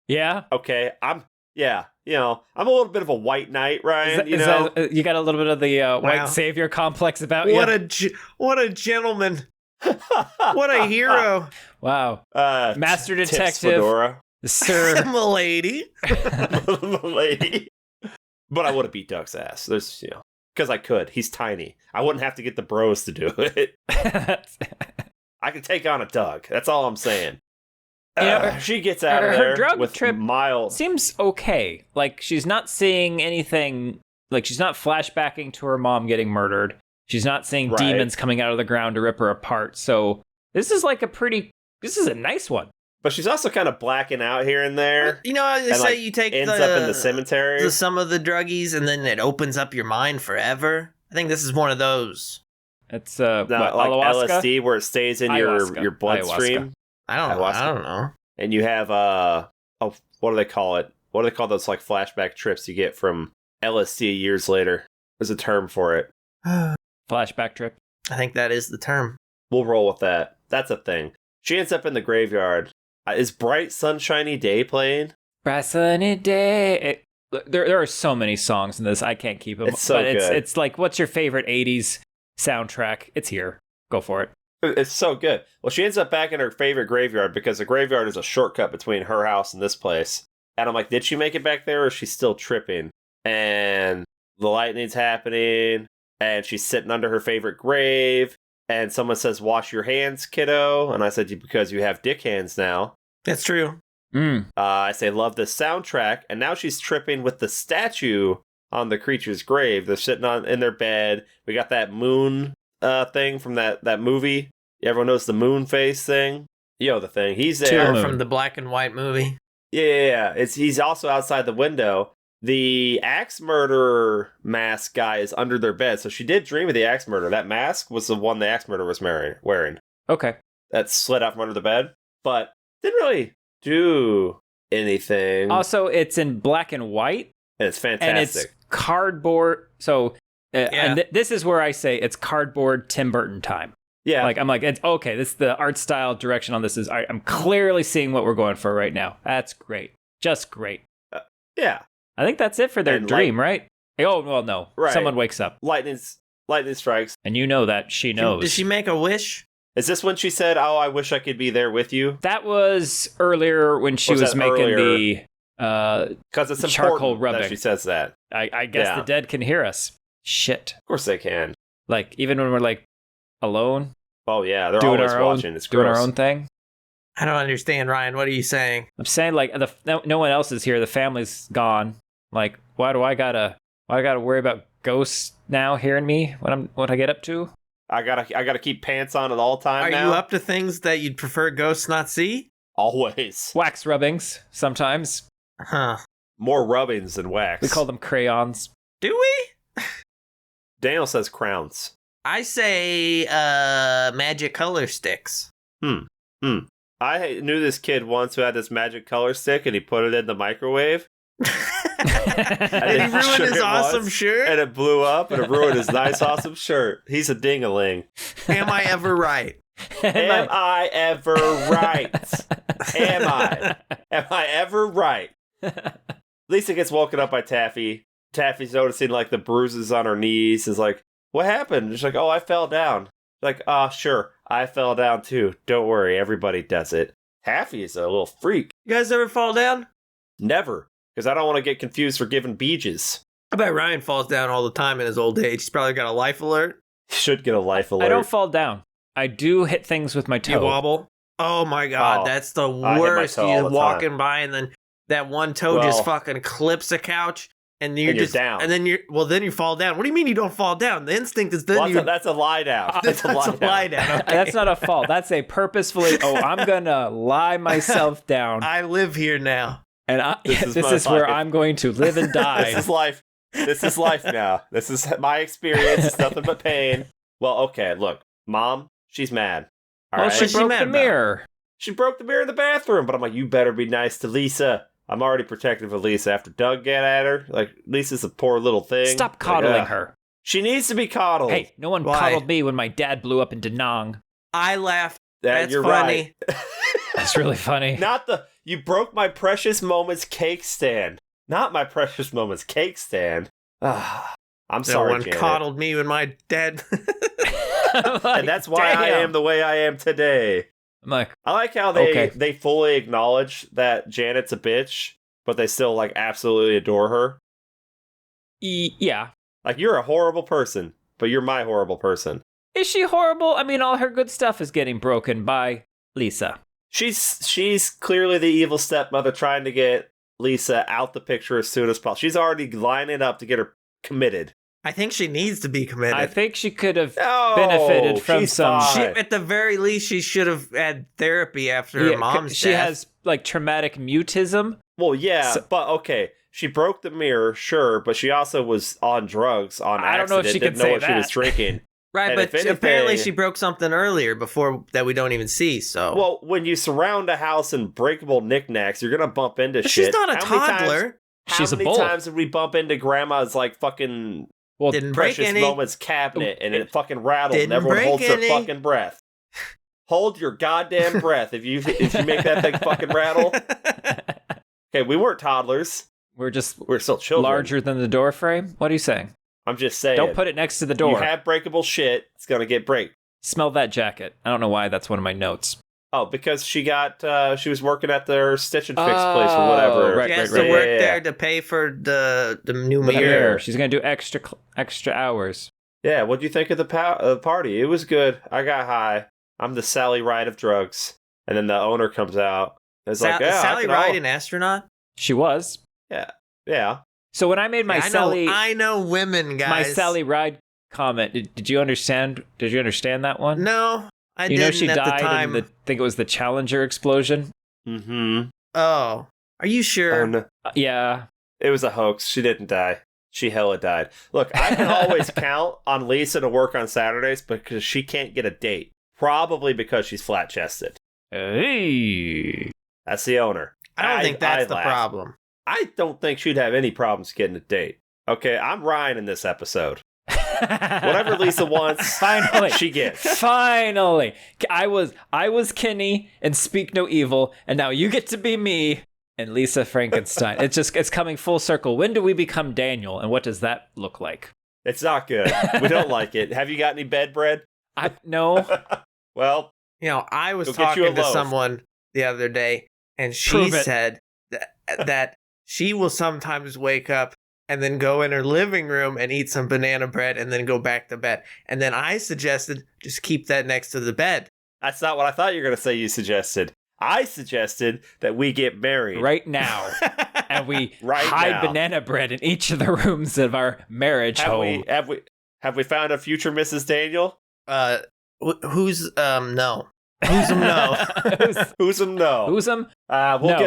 Yeah? Okay, I'm a little bit of a white knight, Ryan, you know? You got a little bit of the white savior complex about you? What a gentleman. What a hero. Wow. Master Detective. Fedora. Sir. Milady. Milady. But I would have beat Doug's ass. There's, because I could. He's tiny. I wouldn't have to get the bros to do it. I could take on a Doug. That's all I'm saying. She gets out of there her drug with trip mild. Seems okay. Like, she's not seeing anything. Like, she's not flashbacking to her mom getting murdered. She's not seeing demons coming out of the ground to rip her apart. So this is like this is a nice one. But she's also kind of blacking out here and there. You know, they say you take ends up in the cemetery. Some of the druggies, and then it opens up your mind forever. I think this is one of those. It's like ayahuasca? LSD, where it stays in your bloodstream. I don't know. And you have what do they call it? What do they call those like flashback trips you get from LSD years later? There's a term for it. Flashback trip. I think that is the term. We'll roll with that. That's a thing. She ends up in the graveyard. Is Bright Sunshiny Day playing? Bright Sunny Day. There are so many songs in this. I can't keep them. It's so good. It's like, what's your favorite 80s soundtrack? It's here. Go for it. It's so good. Well, she ends up back in her favorite graveyard, because the graveyard is a shortcut between her house and this place. And I'm like, did she make it back there, or is she still tripping? And the lightning's happening, and she's sitting under her favorite grave. And someone says, wash your hands, kiddo. And I said, because you have dick hands now. That's true. I say, love the soundtrack. And now she's tripping with the statue on the creature's grave. They're sitting in their bed. We got that moon thing from that movie. Everyone knows the moon face thing. The thing. He's there. From the black and white movie. Yeah. He's also outside the window. The axe murderer mask guy is under their bed. So she did dream of the axe murderer. That mask was the one the axe murderer was wearing. Okay. That slid out from under the bed. But didn't really do anything. Also, it's in black and white. And it's fantastic. And it's cardboard. So, and this is where I say it's cardboard Tim Burton time. Yeah. I'm like, it's okay. This the art style direction on this is, I'm clearly seeing what we're going for right now. That's great. Just great. Yeah. I think that's it for their dream, right? Oh, well, no. Right. Someone wakes up. Lightning strikes. And you know that she knows. Did she make a wish? Is this when she said, oh, I wish I could be there with you? That was earlier when she was making the because it's charcoal important rubbing. that she says that. I guess the dead can hear us. Shit. Of course they can. Like, even when we're, like, alone. Oh, yeah. They're always watching. It's gross. Doing our own thing. I don't understand, Ryan. What are you saying? I'm saying, like, no one else is here. The family's gone. Like, why do I gotta worry about ghosts now hearing me what I get up to? I gotta keep pants on at all time now. Are you up to things that you'd prefer ghosts not see? Always. Wax rubbings, sometimes. Huh. More rubbings than wax. We call them crayons. Do we? Daniel says crowns. I say magic color sticks. I knew this kid once who had this magic color stick, and he put it in the microwave. And he ruined his awesome shirt? And it blew up, and it ruined his nice, awesome shirt. He's a ding-a-ling. Am I ever right? Am I ever right? Am I? Am I ever right? Lisa gets woken up by Taffy. Taffy's noticing, like, the bruises on her knees. Is like, what happened? She's like, oh, I fell down. Like, sure, I fell down too. Don't worry, everybody does it. Taffy is a little freak. You guys ever fall down? Never, because I don't want to get confused for giving beaches. I bet Ryan falls down all the time in his old age. He's probably got a life alert. He should get a life alert. I don't fall down. I do hit things with my toe. You wobble? Oh my god, that's the worst. You're walking by and then that one toe just fucking clips a couch. And you're just down. And then then you fall down. What do you mean you don't fall down? The instinct is then that's a lie down. That's a lie down. Okay. That's not a fall. That's a purposefully, I'm going to lie myself down. I live here now. And this is where I'm going to live and die. This is life. This is life now. This is my experience. It's nothing but pain. Well, okay, look. Mom, she's mad. All right? She broke the mirror. She broke the mirror in the bathroom. But I'm like, you better be nice to Lisa. I'm already protective of Lisa after Doug got at her. Like, Lisa's a poor little thing. Stop coddling her. She needs to be coddled. Hey, no one coddled me when my dad blew up in Da Nang. I laughed. That's you're funny. Right. That's really funny. You broke my precious moments cake stand. Not my precious moments cake stand. I'm sorry, No one Janet. coddled me when my dad... And that's why I am the way I am today. I like how they fully acknowledge that Janet's a bitch, but they still, like, absolutely adore her. Yeah. Like, you're a horrible person, but you're my horrible person. Is she horrible? I mean, all her good stuff is getting broken by Lisa. She's clearly the evil stepmother trying to get Lisa out the picture as soon as possible. She's already lining up to get her committed. I think she needs to be committed. I think she could have benefited from some... at the very least, she should have had therapy after her mom's death. She has, like, traumatic mutism. Well, yeah, but okay. She broke the mirror, sure, but she also was on drugs on accident. I don't know if she could say that. She was drinking. Right, but apparently she broke something earlier before that we don't even see, so... Well, when you surround a house in breakable knickknacks, you're going to bump into shit. She's not a toddler. She's a bull. How many times did we bump into Grandma's, like, fucking... Well, didn't precious break any. Moments cabinet, and it fucking rattled, Didn't and everyone break holds any. their fucking breath. Hold your goddamn breath if you make that thing fucking rattle. Okay, we weren't toddlers. We're still children. Larger than the door frame? What are you saying? I'm just saying. Don't put it next to the door. You have breakable shit, it's gonna get break. Smell that jacket. I don't know why that's one of my notes. Oh, because she was working at their Stitch and Fix place or whatever. She has to work there to pay for the new mirror. She's gonna do extra hours. Yeah, what'd you think of the party? It was good. I got high. I'm the Sally Ride of drugs. And then the owner comes out. It's like, yeah, Sally Ride an astronaut? She was. Yeah. So when I made my I know women, guys. My Sally Ride comment, did you understand? Did you understand that one? No. I didn't. You know she at died the time. in I think it was the Challenger explosion. Mm-hmm. Oh, are you sure? No. Yeah. It was a hoax. She didn't die. She hella died. Look, I can always count on Lisa to work on Saturdays because she can't get a date. Probably because she's flat-chested. Hey. That's the owner. I don't think that's the problem. I don't think she'd have any problems getting a date. Okay, I'm Ryan in this episode. Whatever Lisa wants, finally she gets. Finally, I was Kenny and Speak No Evil, and now you get to be me and Lisa Frankenstein. It's coming full circle. When do we become Daniel, and what does that look like? It's not good. We don't like it. Have you got any bed bread? No. Well, I was talking to someone the other day, and she said that she will sometimes wake up and then go in her living room and eat some banana bread and then go back to bed. And then I suggested just keep that next to the bed. That's not what I thought you were going to say you suggested. I suggested that we get married. Right now. And we hide banana bread in each of the rooms of our marriage home. Have we found a future Mrs. Daniel? Who's no? Who's no? Who's no? Who's them? We'll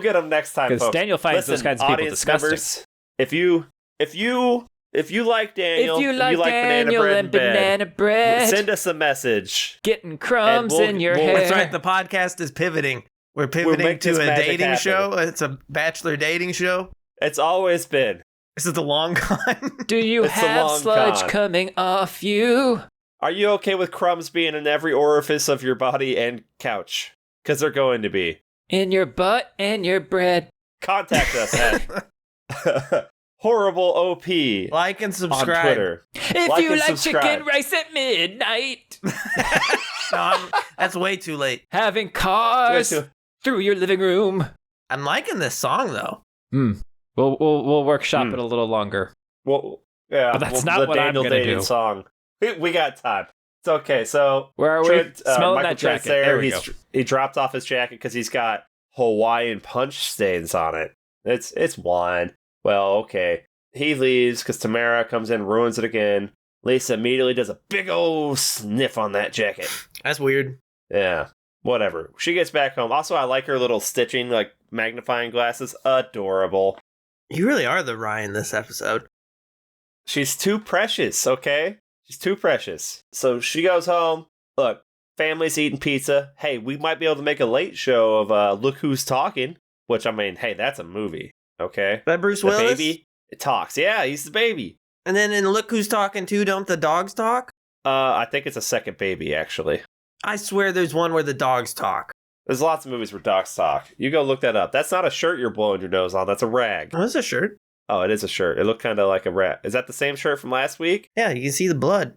get them next time. Because Daniel finds those kinds of people disgusting. Members, if you like Daniel, if you like Daniel banana bread, send us a message. Getting crumbs in your hair. That's right. The podcast is pivoting. We're pivoting to a dating show. It's a bachelor dating show. It's always been. This is the long con. Do you have sludge coming off you? Are you okay with crumbs being in every orifice of your body and couch? Because they're going to be. In your butt and your bread. Contact us at Horrorble OP. Like and subscribe. On Twitter. If you like chicken rice at midnight. No, that's way too late. Having cars through your living room. I'm liking this song, though. We'll workshop it a little longer. Well, yeah, but that's not what I'm going to do. Song. We got time. It's okay. So where are we? Smelling that jacket. There we go. He dropped off his jacket because he's got Hawaiian punch stains on it. It's wine. Well, okay. He leaves because Tamara comes in, ruins it again. Lisa immediately does a big old sniff on that jacket. That's weird. Yeah. Whatever. She gets back home. Also, I like her little stitching, like magnifying glasses. Adorable. You really are the Ryan this episode. She's too precious, okay? She's too precious. So she goes home. Look, family's eating pizza. Hey, we might be able to make a late show of Look Who's Talking. Which, I mean, hey, that's a movie, okay? That Bruce Willis? The baby talks. Yeah, he's the baby. And then in Look Who's Talking too, don't the dogs talk? I think it's a second baby, actually. I swear there's one where the dogs talk. There's lots of movies where dogs talk. You go look that up. That's not a shirt you're blowing your nose on. That's a rag. Oh, it's a shirt. Oh, it is a shirt. It looked kind of like a rat. Is that the same shirt from last week? Yeah, you can see the blood.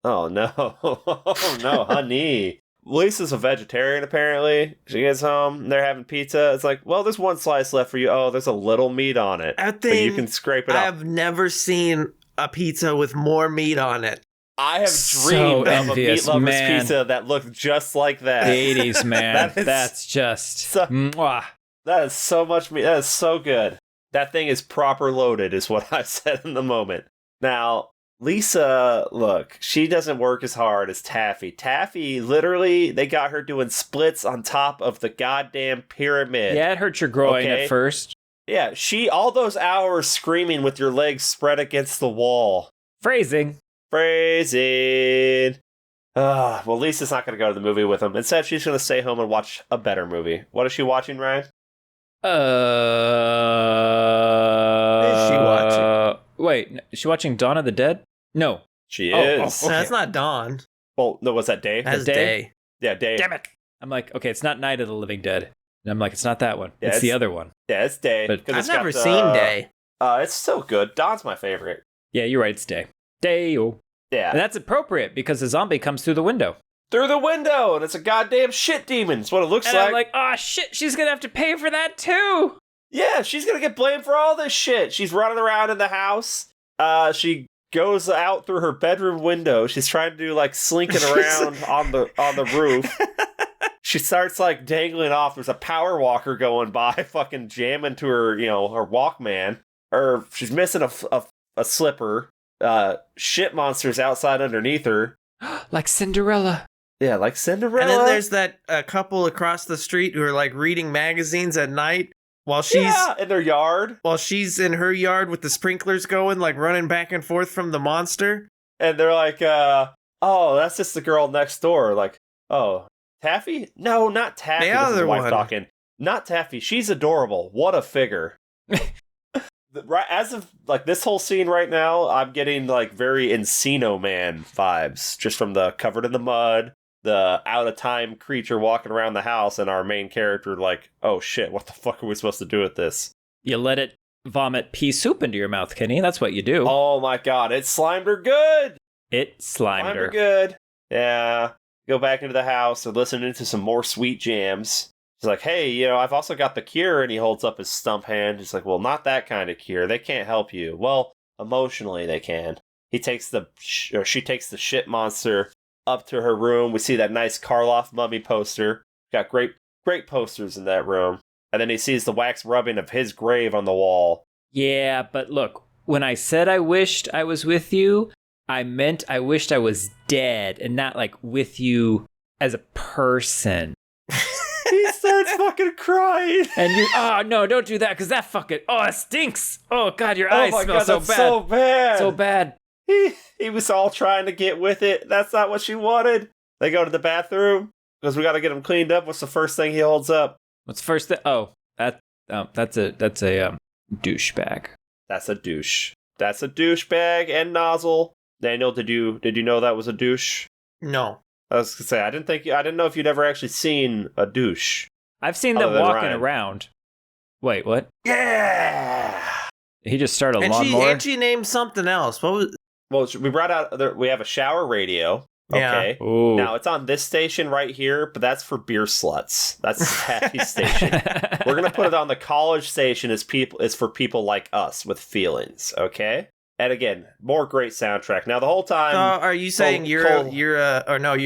Oh, no. Oh, no, honey. Lisa's a vegetarian, apparently. She gets home. They're having pizza. It's like, well, there's one slice left for you. Oh, there's a little meat on it. But you can scrape it up. I've never seen a pizza with more meat on it. I have dreamed of a meat lover's pizza that looked just like that. The 80s, man. That's just... mwah. That is so much meat. That is so good. That thing is proper loaded, is what I said in the moment. Now, Lisa, look, she doesn't work as hard as Taffy. Taffy, literally, they got her doing splits on top of the goddamn pyramid. Yeah, it hurt your groin at first. Yeah, all those hours screaming with your legs spread against the wall. Phrasing. Well, Lisa's not going to go to the movie with him. Instead, she's going to stay home and watch a better movie. What is she watching, Ryan? What is she watching? Wait, is she watching Dawn of the Dead? No. She is. Okay. That's not Dawn. Well, no, was that Day? That's Day. Yeah, Day. Damn it. I'm like, okay, it's not Night of the Living Dead. And I'm like, it's not that one. Yeah, it's the other one. Yeah, it's Day. But I've never seen Day. It's so good. Dawn's my favorite. Yeah, you're right. It's Day. Day-o. Yeah. And that's appropriate because the zombie comes through the window. Through the window, and it's a goddamn shit demon. It's what it looks like. I'm like, oh shit, she's gonna have to pay for that too. Yeah, she's gonna get blamed for all this shit. She's running around in the house. She goes out through her bedroom window. She's trying to do like slinking around on the roof. She starts like dangling off. There's a power walker going by, fucking jamming to her, her Walkman. Or she's missing a slipper. Shit monsters outside underneath her. Like Cinderella. Yeah, like Cinderella. And then there's that couple across the street who are like reading magazines at night while she's in their yard. While she's in her yard with the sprinklers going, like running back and forth from the monster. And they're like, oh, that's just the girl next door. Like, oh, Taffy? No, not Taffy. The other wife one. Talking. Not Taffy. She's adorable. What a figure. Right, as of like this whole scene right now, I'm getting like very Encino Man vibes just from the covered in the mud, the out of time creature walking around the house, and our main character like, oh shit, what the fuck are we supposed to do with this? You let it vomit pea soup into your mouth, Kenny. That's what you do. Oh my god, it slimed her good. It slimed her good. Yeah. Go back into the house and listening to some more sweet jams. He's like, hey, I've also got the cure, and he holds up his stump hand. He's like, well, not that kind of cure. They can't help you. Well, emotionally they can. She takes the shit monster up to her room. We see that nice Karloff mummy poster. Got great posters in that room. And then he sees the wax rubbing of his grave on the wall. Yeah, but look, when I said I wished I was with you, I meant I wished I was dead and not like with you as a person. He starts fucking crying. And oh no, don't do that, because that fucking, it stinks. Oh God, your eyes smell so bad. So bad. So bad. He was all trying to get with it. That's not what she wanted. They go to the bathroom because we got to get him cleaned up. What's the first thing he holds up? What's the first thing? Oh, that's a douchebag. That's a douche. That's a douchebag and nozzle. Daniel, did you know that was a douche? No. I was gonna say I didn't know if you'd ever actually seen a douche. I've seen them walking around. Wait, what? Yeah. He just started a lawnmower. And she named something else. What was? Well, we brought out. We have a shower radio. Okay. Yeah. Now it's on this station right here, but that's for beer sluts. That's Happy's station. We're gonna put it on the college station. Is for people like us with feelings. Okay. And again, more great soundtrack. Now the whole time, are you saying you're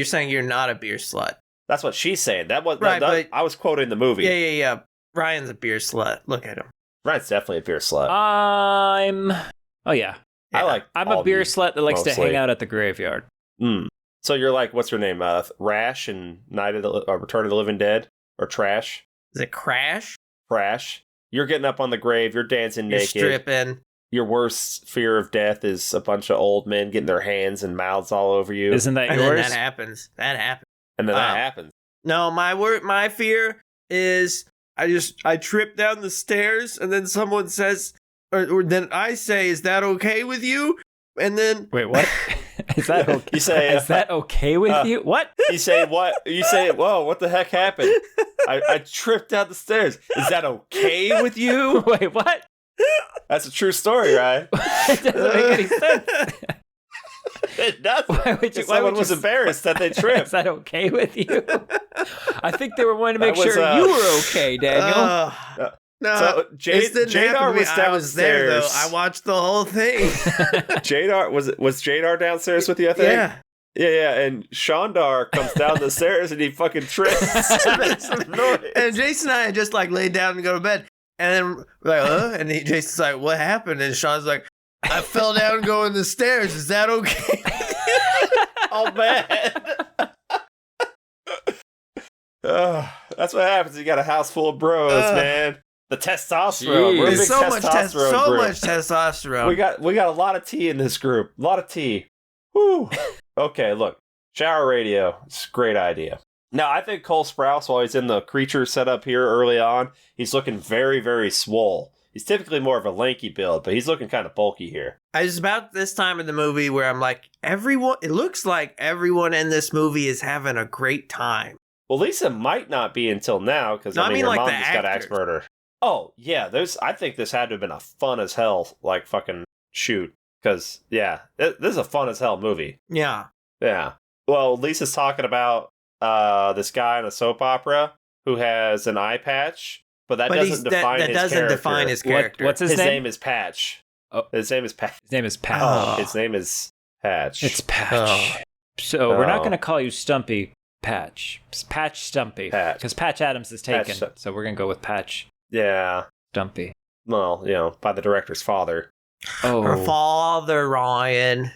saying you're not a beer slut? That's what she's saying. That was right. But I was quoting the movie. Yeah. Ryan's a beer slut. Look at him. Ryan's definitely a beer slut. I'm a beer slut that likes to hang out at the graveyard. So you're like, what's her name? Rash and Return of the Living Dead, or Trash? Is it Crash? Crash. You're getting up on the grave. You're dancing naked. You're stripping. Your worst fear of death is a bunch of old men getting their hands and mouths all over you. Isn't that yours? And then that happens. And then that happens. No, my fear is I trip down the stairs and then someone says, or then I say, "Is that okay with you?" And then wait, what? Is that okay? You say, "Is that okay with you?" What? You say what? You say, "Whoa, what the heck happened?" I tripped down the stairs. Is that okay with you? Wait, what? That's a true story, right? It doesn't make any sense. It does. Someone was embarrassed that they tripped. Is that okay with you? I think they were wanting to make sure you were okay, Daniel. No, so Jadar was downstairs. I was there, though. I watched the whole thing. Jadar was Jadar downstairs with you, I think? Yeah, and Shandar comes down the stairs and he fucking trips. And Jason and I had just like laid down and go to bed. And then we're like, and Jason's like, what happened? And Sean's like, I fell down going the stairs. Is that okay? Oh, man. That's what happens. You got a house full of bros, man. The testosterone. We're a big testosterone so group. much testosterone. We got a lot of tea in this group. A lot of tea. Woo. Okay, look. Shower radio. It's a great idea. Now, I think Cole Sprouse, while he's in the creature setup here early on, he's looking very, very swole. He's typically more of a lanky build, but he's looking kind of bulky here. It's about this time in the movie where I'm like, it looks like everyone in this movie is having a great time. Well, Lisa might not be until now, because her like mom just got axe murder. Oh, yeah, I think this had to have been a fun as hell, like, fucking shoot. Because, yeah, this is a fun as hell movie. Yeah. Yeah. Well, Lisa's talking about this guy in a soap opera who has an eye patch, but that doesn't define his character. What's his name? His name is Patch. Oh. His name is Patch. His name is Patch. Oh. His name is Patch. It's Patch. Oh. So we're not going to call you Stumpy Patch. It's Patch Stumpy. Because Patch Adams is taken, so we're going to go with Patch. Yeah. Stumpy. Well, by the director's father. Oh. Her father, Ryan.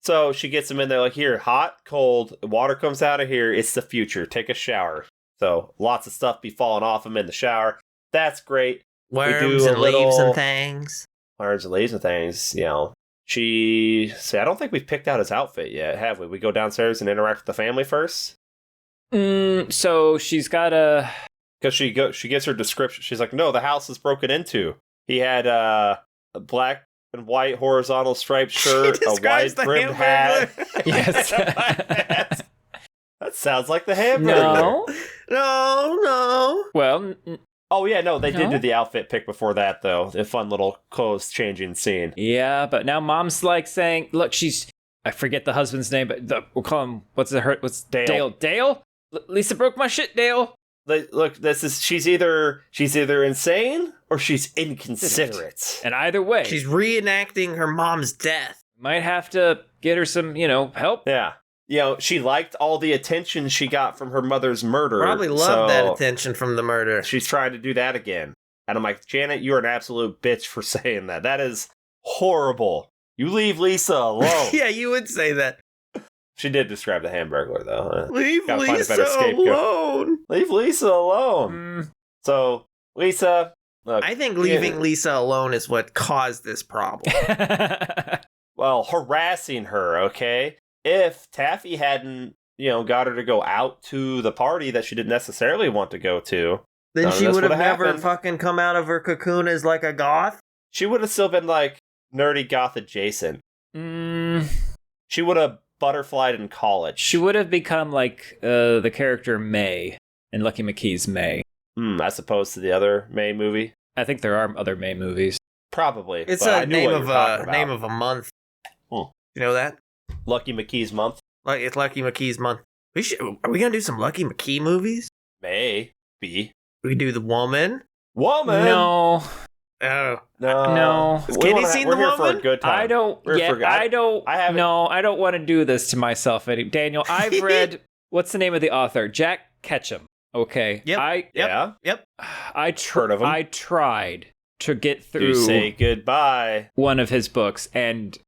So she gets him in there like, here, hot, cold, water comes out of here. It's the future. Take a shower. So lots of stuff be falling off him in the shower. That's great. Worms and leaves and things. Worms and leaves and things, I don't think we've picked out his outfit yet, have we? We go downstairs and interact with the family first? So she's got a... Because she gets her description. She's like, no, the house is broken into. He had a black and white horizontal striped shirt, a wide brimmed hat. Yes. That sounds like the Hamburglar. No. Well... Oh, yeah, no, they did do the outfit pick before that, though. A fun little clothes-changing scene. Yeah, but now Mom's like saying, look, I forget the husband's name, but we'll call him, what's Dale? Dale? Lisa broke my shit, Dale. Look, she's either insane or she's inconsiderate. And either way, she's reenacting her mom's death. Might have to get her some, help. Yeah. She liked all the attention she got from her mother's murder. Probably loved that attention from the murder. She's trying to do that again. And I'm like, Janet, you're an absolute bitch for saying that. That is horrible. You leave Lisa alone. Yeah, you would say that. She did describe the Hamburglar, though. Leave Lisa alone. Leave Lisa alone. So, Lisa, look. I think leaving Lisa alone is what caused this problem. Well, harassing her, okay? If Taffy hadn't, got her to go out to the party that she didn't necessarily want to go to, then she would have never fucking come out of her cocoon as like a goth. She would have still been like nerdy goth adjacent. She would have butterflied in college. She would have become like the character May in Lucky McKee's May. As opposed to the other May movie. I think there are other May movies. Probably. It's a name of a month. You know that? Lucky McKee's month. It's Lucky McKee's month. Are we gonna do some Lucky McKee movies? Maybe. We could do The Woman. Woman. No. No. Has Kenny seen The Woman? We're here for a good time. I don't want to do this to myself, Daniel. I've read, what's the name of the author? Jack Ketchum. Okay. Yep. Yep. I tried to get through. To say goodbye. One of his books, and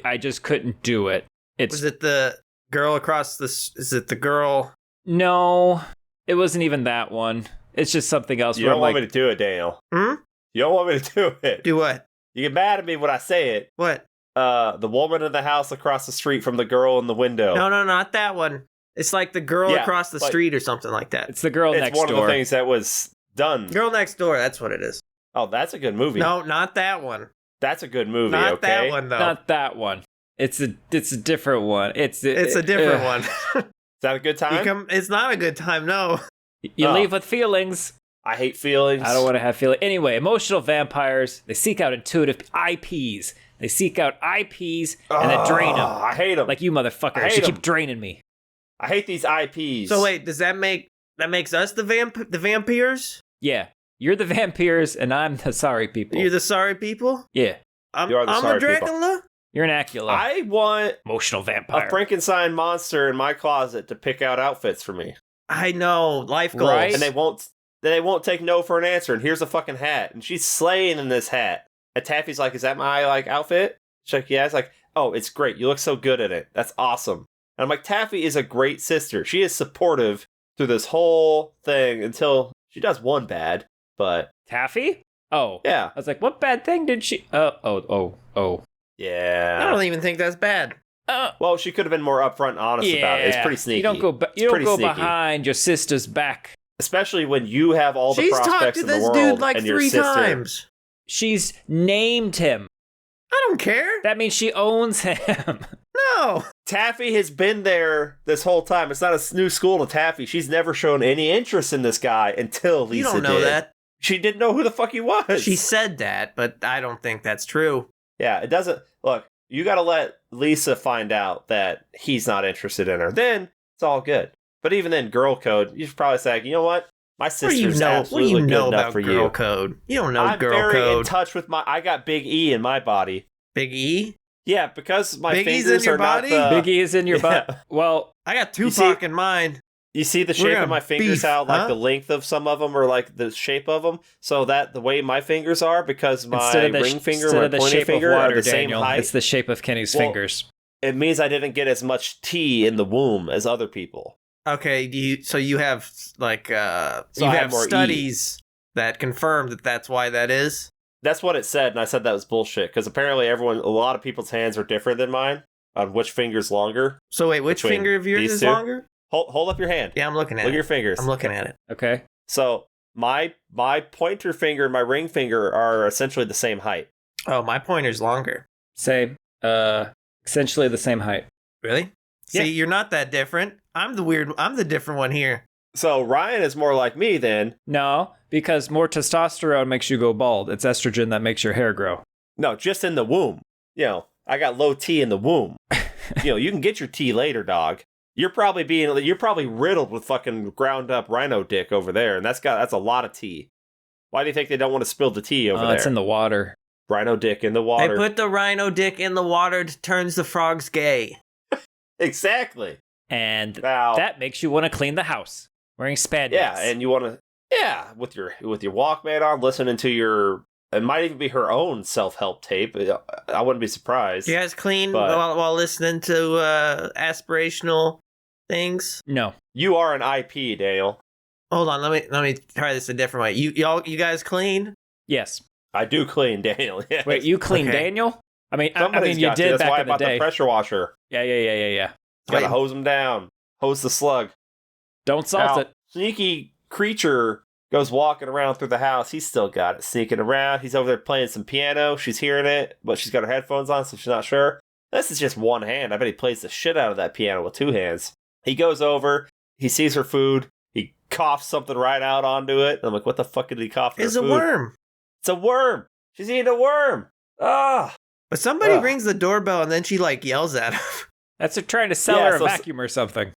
I just couldn't do it. Was it the girl across the? Is it the girl? No, it wasn't even that one. It's just something else. You don't want me to do it, Daniel. You don't want me to do it. Do what? You get mad at me when I say it. What? The woman in the house across the street from the girl in the window. No, not that one. It's like the girl across the street or something like that. It's the girl next door. It's one of the things that was done. Girl Next Door, that's what it is. Oh, that's a good movie. No, not that one. That's a good movie, not that one, though. Not that one. It's a different one. It's a different one. Is that a good time? It's not a good time, no. You leave with feelings. I hate feelings. I don't want to have feelings. Anyway, emotional vampires, they seek out intuitive IPs. They seek out IPs and then drain them. I hate them. Like you motherfuckers. You keep draining me. I hate these IPs. So wait, does that makes us the vampires? Yeah. You're the vampires and I'm the sorry people. You're the sorry people? Yeah. I'm a Dracula? People. You're an Acula. I want emotional vampire. A Frankenstein monster in my closet to pick out outfits for me. I know. Life goals. Right? And they won't take no for an answer. And here's a fucking hat. And she's slaying in this hat. And Taffy's like, is that my outfit? She's like, yeah. It's like, oh, it's great. You look so good at it. That's awesome. And I'm like, Taffy is a great sister. She is supportive through this whole thing until she does one bad. But Taffy? Oh. Yeah. I was like, what bad thing did she... Oh. Yeah. I don't even think that's bad. Well, she could have been more upfront and honest about it. It's pretty sneaky. You don't go behind your sister's back. Especially when you have all the prospects in the world. She's talked to this dude like and your 3 sister. times. She's named him. I don't care. That means she owns him. No. Taffy has been there this whole time. It's not a new school to Taffy. She's never shown any interest in this guy until Lisa did. You don't know that. She didn't know who the fuck he was. She said that, but I don't think that's true. Yeah, it doesn't... Look, you gotta let Lisa find out that he's not interested in her. Then, it's all good. But even then, girl code, you should probably say, you know what? My sister's absolutely good enough for you. Girl code? You don't know girl code. I'm very in touch with I got big E in my body. Big E? Yeah, because my big fingers E's in your are body? not the... Big E is in your butt. Well, I got Tupac in mine. You see the shape of my fingers, how like the length of some of them or like the shape of them? So that the way my fingers are, because my ring finger and my pointing finger are the same height. It's the shape of Kenny's fingers. It means I didn't get as much T in the womb as other people. Okay, so you have like you have studies that confirm that that's why that is? That's what it said, and I said that was bullshit, because apparently a lot of people's hands are different than mine on which finger's longer. So wait, which finger of yours is longer? Hold up your hand. Yeah, I'm looking at it. Look at your fingers. I'm looking at it. Okay. So my pointer finger and my ring finger are essentially the same height. Oh, my pointer's longer. Same. Essentially the same height. Really? Yeah. See, you're not that different. I'm the different one here. So Ryan is more like me then. No, because more testosterone makes you go bald. It's estrogen that makes your hair grow. No, just in the womb. I got low T in the womb. You can get your T later, dog. You're probably riddled with fucking ground up rhino dick over there, and that's a lot of tea. Why do you think they don't want to spill the tea over there? It's in the water. Rhino dick in the water. They put the rhino dick in the water, turns the frogs gay. Exactly. And that makes you want to clean the house. Wearing spandex. Yeah, and you want to, with your Walkman on, listening to it might even be her own self-help tape. I wouldn't be surprised. You guys clean while listening to aspirational things? No. You are an IP, Daniel. Hold on, let me try this a different way. You guys clean? Yes. I do clean, Daniel. Yes. Wait, you clean Daniel? I mean, you did That's back why in the day. That's why I bought the pressure washer. Yeah. Gotta hose them down. Hose the slug. Don't salt it. Sneaky creature goes walking around through the house. He's still got it. Sneaking around. He's over there playing some piano. She's hearing it, but she's got her headphones on, so she's not sure. This is just one hand. I bet he plays the shit out of that piano with two hands. He goes over. He sees her food. He coughs something right out onto it. I'm like, what the fuck did he cough? It's a worm. It's a worm. She's eating a worm. Ah. But somebody rings the doorbell and then she yells at him. That's her trying to sell her a vacuum or something.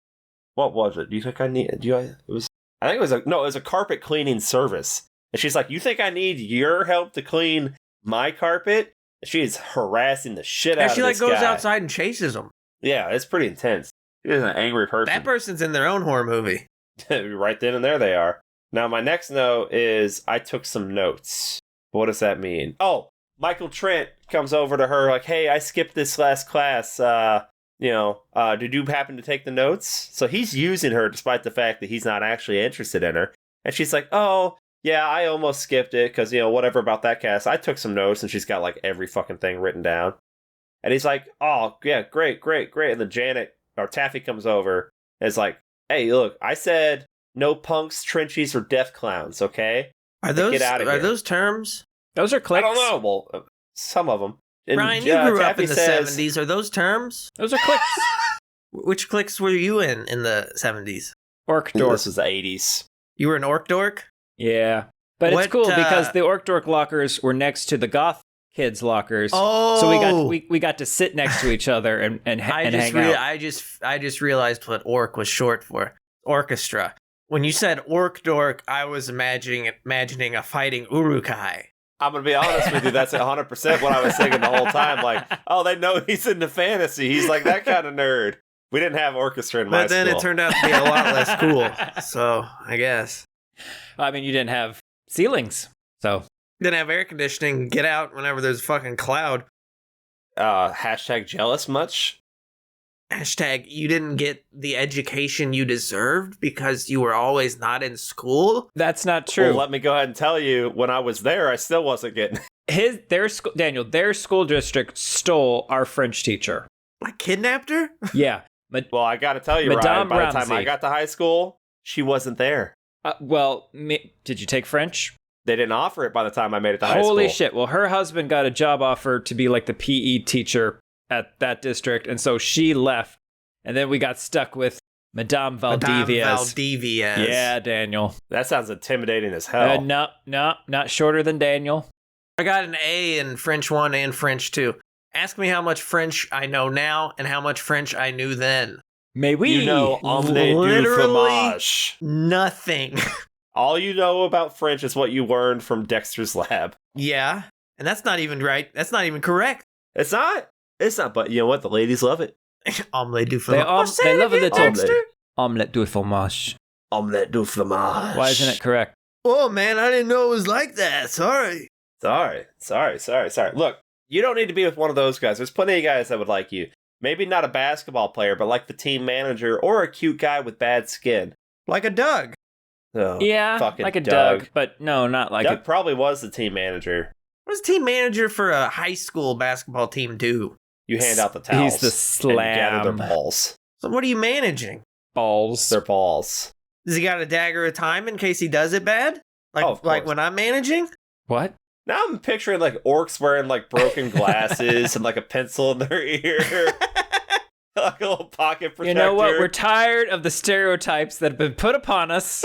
What was it? Do you think I need? It was a carpet cleaning service. And she's like, "You think I need your help to clean my carpet?" And she is harassing the shit out of this guy. And she goes outside and chases him. Yeah, it's pretty intense. She's an angry person. That person's in their own horror movie. Right then and there they are. Now my next note is I took some notes. What does that mean? Oh, Michael Trent comes over to her like, "Hey, I skipped this last class. Did you happen to take the notes?" So he's using her despite the fact that he's not actually interested in her. And she's like, "Oh, yeah, I almost skipped it because, whatever about that cast. I took some notes," and she's got every fucking thing written down. And he's like, "Oh, yeah, great. And then Janet or Taffy comes over and is like, "Hey, look, I said no punks, trenchies, or death clowns, okay? Get out of here." Are those terms? Those are clicks. I don't know. Well, some of them. And, Ryan, you grew up in the 70s. Are those terms? Those are clicks. Which clicks were you in the 70s? Orc dork. This was the 80s. You were an orc dork? Yeah. But it's cool because the orc dork lockers were next to the goth kids' lockers. Oh. So we got to sit next to each other and hang out. I just realized what orc was short for. Orchestra. When you said orc dork, I was imagining a fighting urukai. I'm going to be honest with you, that's 100% what I was thinking the whole time. They know he's into fantasy. He's like that kind of nerd. We didn't have orchestra in my school. But then it turned out to be a lot less cool. So, I guess. I mean, you didn't have ceilings, so. Didn't have air conditioning. Get out whenever there's a fucking cloud. Hashtag jealous much? Hashtag you didn't get the education you deserved because you were always not in school? That's not true. Well, let me go ahead and tell you, when I was there, I still wasn't getting their school district stole our French teacher. Kidnapped her? Yeah. Well, I got to tell you, Ryan, by the time I got to high school, she wasn't there. Did you take French? They didn't offer it by the time I made it to high school. Holy shit. Well, her husband got a job offer to be the PE teacher at that district, and so she left. And then we got stuck with Madame Valdivia's. Yeah, Daniel. That sounds intimidating as hell. No, not shorter than Daniel. I got an A in French 1 and French 2. Ask me how much French I know now and how much French I knew then. Mais oui. You know literally nothing. All you know about French is what you learned from Dexter's Lab. Yeah, and that's not even right. That's not even correct. It's not, but you know what? The ladies love it. Omelette du fromage. They love a little omelette du fromage. Omelette du fromage. Why isn't it correct? Oh, man, I didn't know it was like that. Sorry. Look, you don't need to be with one of those guys. There's plenty of guys that would like you. Maybe not a basketball player, but like the team manager or a cute guy with bad skin. Like a Doug. Oh, yeah, like a Doug. But no, not like Doug probably was the team manager. What does team manager for a high school basketball team do? You hand out the towels. He's the slam. And gather their balls. So what are you managing? Balls. Their balls. Does he got a dagger of time in case he does it bad? Like when I'm managing? What? Now I'm picturing orcs wearing broken glasses and a pencil in their ear. A little pocket protector. You know what? We're tired of the stereotypes that have been put upon us.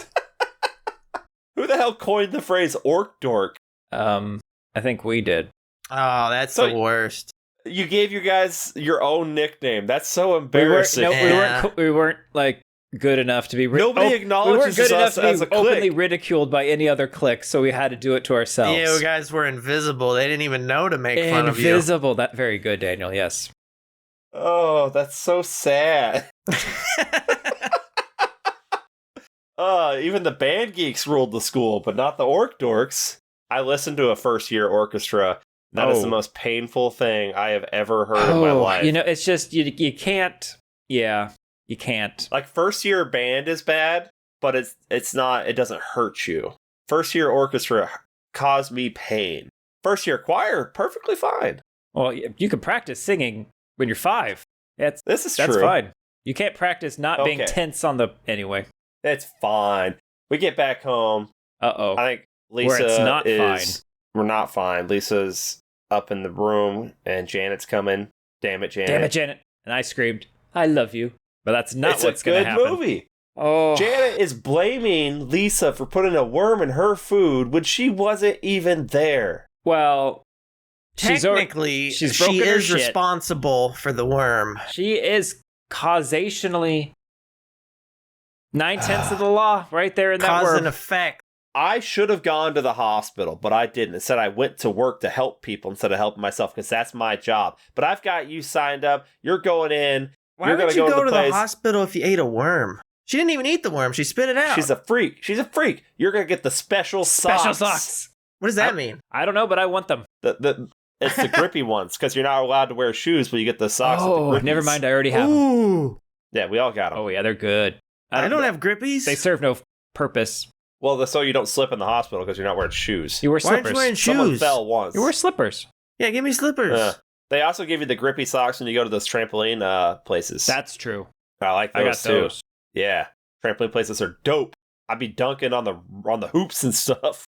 Who the hell coined the phrase orc dork? I think we did. Oh, that's the worst. You gave you guys your own nickname. That's so embarrassing. We weren't like good enough to be. Nobody acknowledges us as a clique. Openly ridiculed by any other clique, so we had to do it to ourselves. Yeah, you guys were invisible. They didn't even know to make fun of you. Invisible. That very good, Daniel. Yes. Oh, that's so sad. Even the band geeks ruled the school, but not the orc dorks. I listened to a first-year orchestra. That is the most painful thing I have ever heard in my life. You know, it's just, you can't. Yeah, you can't. Like, first-year band is bad, but it's not, it doesn't hurt you. First-year orchestra caused me pain. First-year choir, perfectly fine. Well, you can practice singing when you're 5. This is true. That's fine. You can't practice not being tense on the... Anyway. It's fine. We get back home. Uh-oh. I think Lisa Where it's not fine. We're not fine. Lisa's up in the room, and Janet's coming. Damn it, Janet. Damn it, Janet. And I screamed, I love you. But that's not what's going to happen. It's a good movie. Oh. Janet is blaming Lisa for putting a worm in her food when she wasn't even there. Well... Technically, she is responsible for the worm. She is causationally 9/10 of the law right there in that worm. Cause and effect. I should have gone to the hospital, but I didn't. Instead, I went to work to help people instead of helping myself because that's my job. But I've got you signed up. You're going in. Why would you go to the hospital if you ate a worm? She didn't even eat the worm. She spit it out. She's a freak. You're going to get the special socks. What does that mean? I don't know, but I want them. It's the grippy ones, because you're not allowed to wear shoes, but you get the socks with the grippies. Never mind, I already have them. Yeah, we all got them. Oh, yeah, they're good. I don't have grippies. They serve no purpose. Well, so you don't slip in the hospital, because you're not wearing shoes. You wear slippers. Why aren't you wearing shoes? Someone fell once. You wear slippers. Yeah, give me slippers. They also give you the grippy socks when you go to those trampoline places. That's true. I like those, I got too. those. Yeah, trampoline places are dope. I'd be dunking on the hoops and stuff.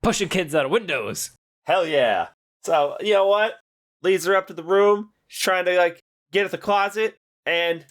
Pushing kids out of windows. Hell yeah. So, you know what? Leads her up to the room. She's trying to, get at the closet. And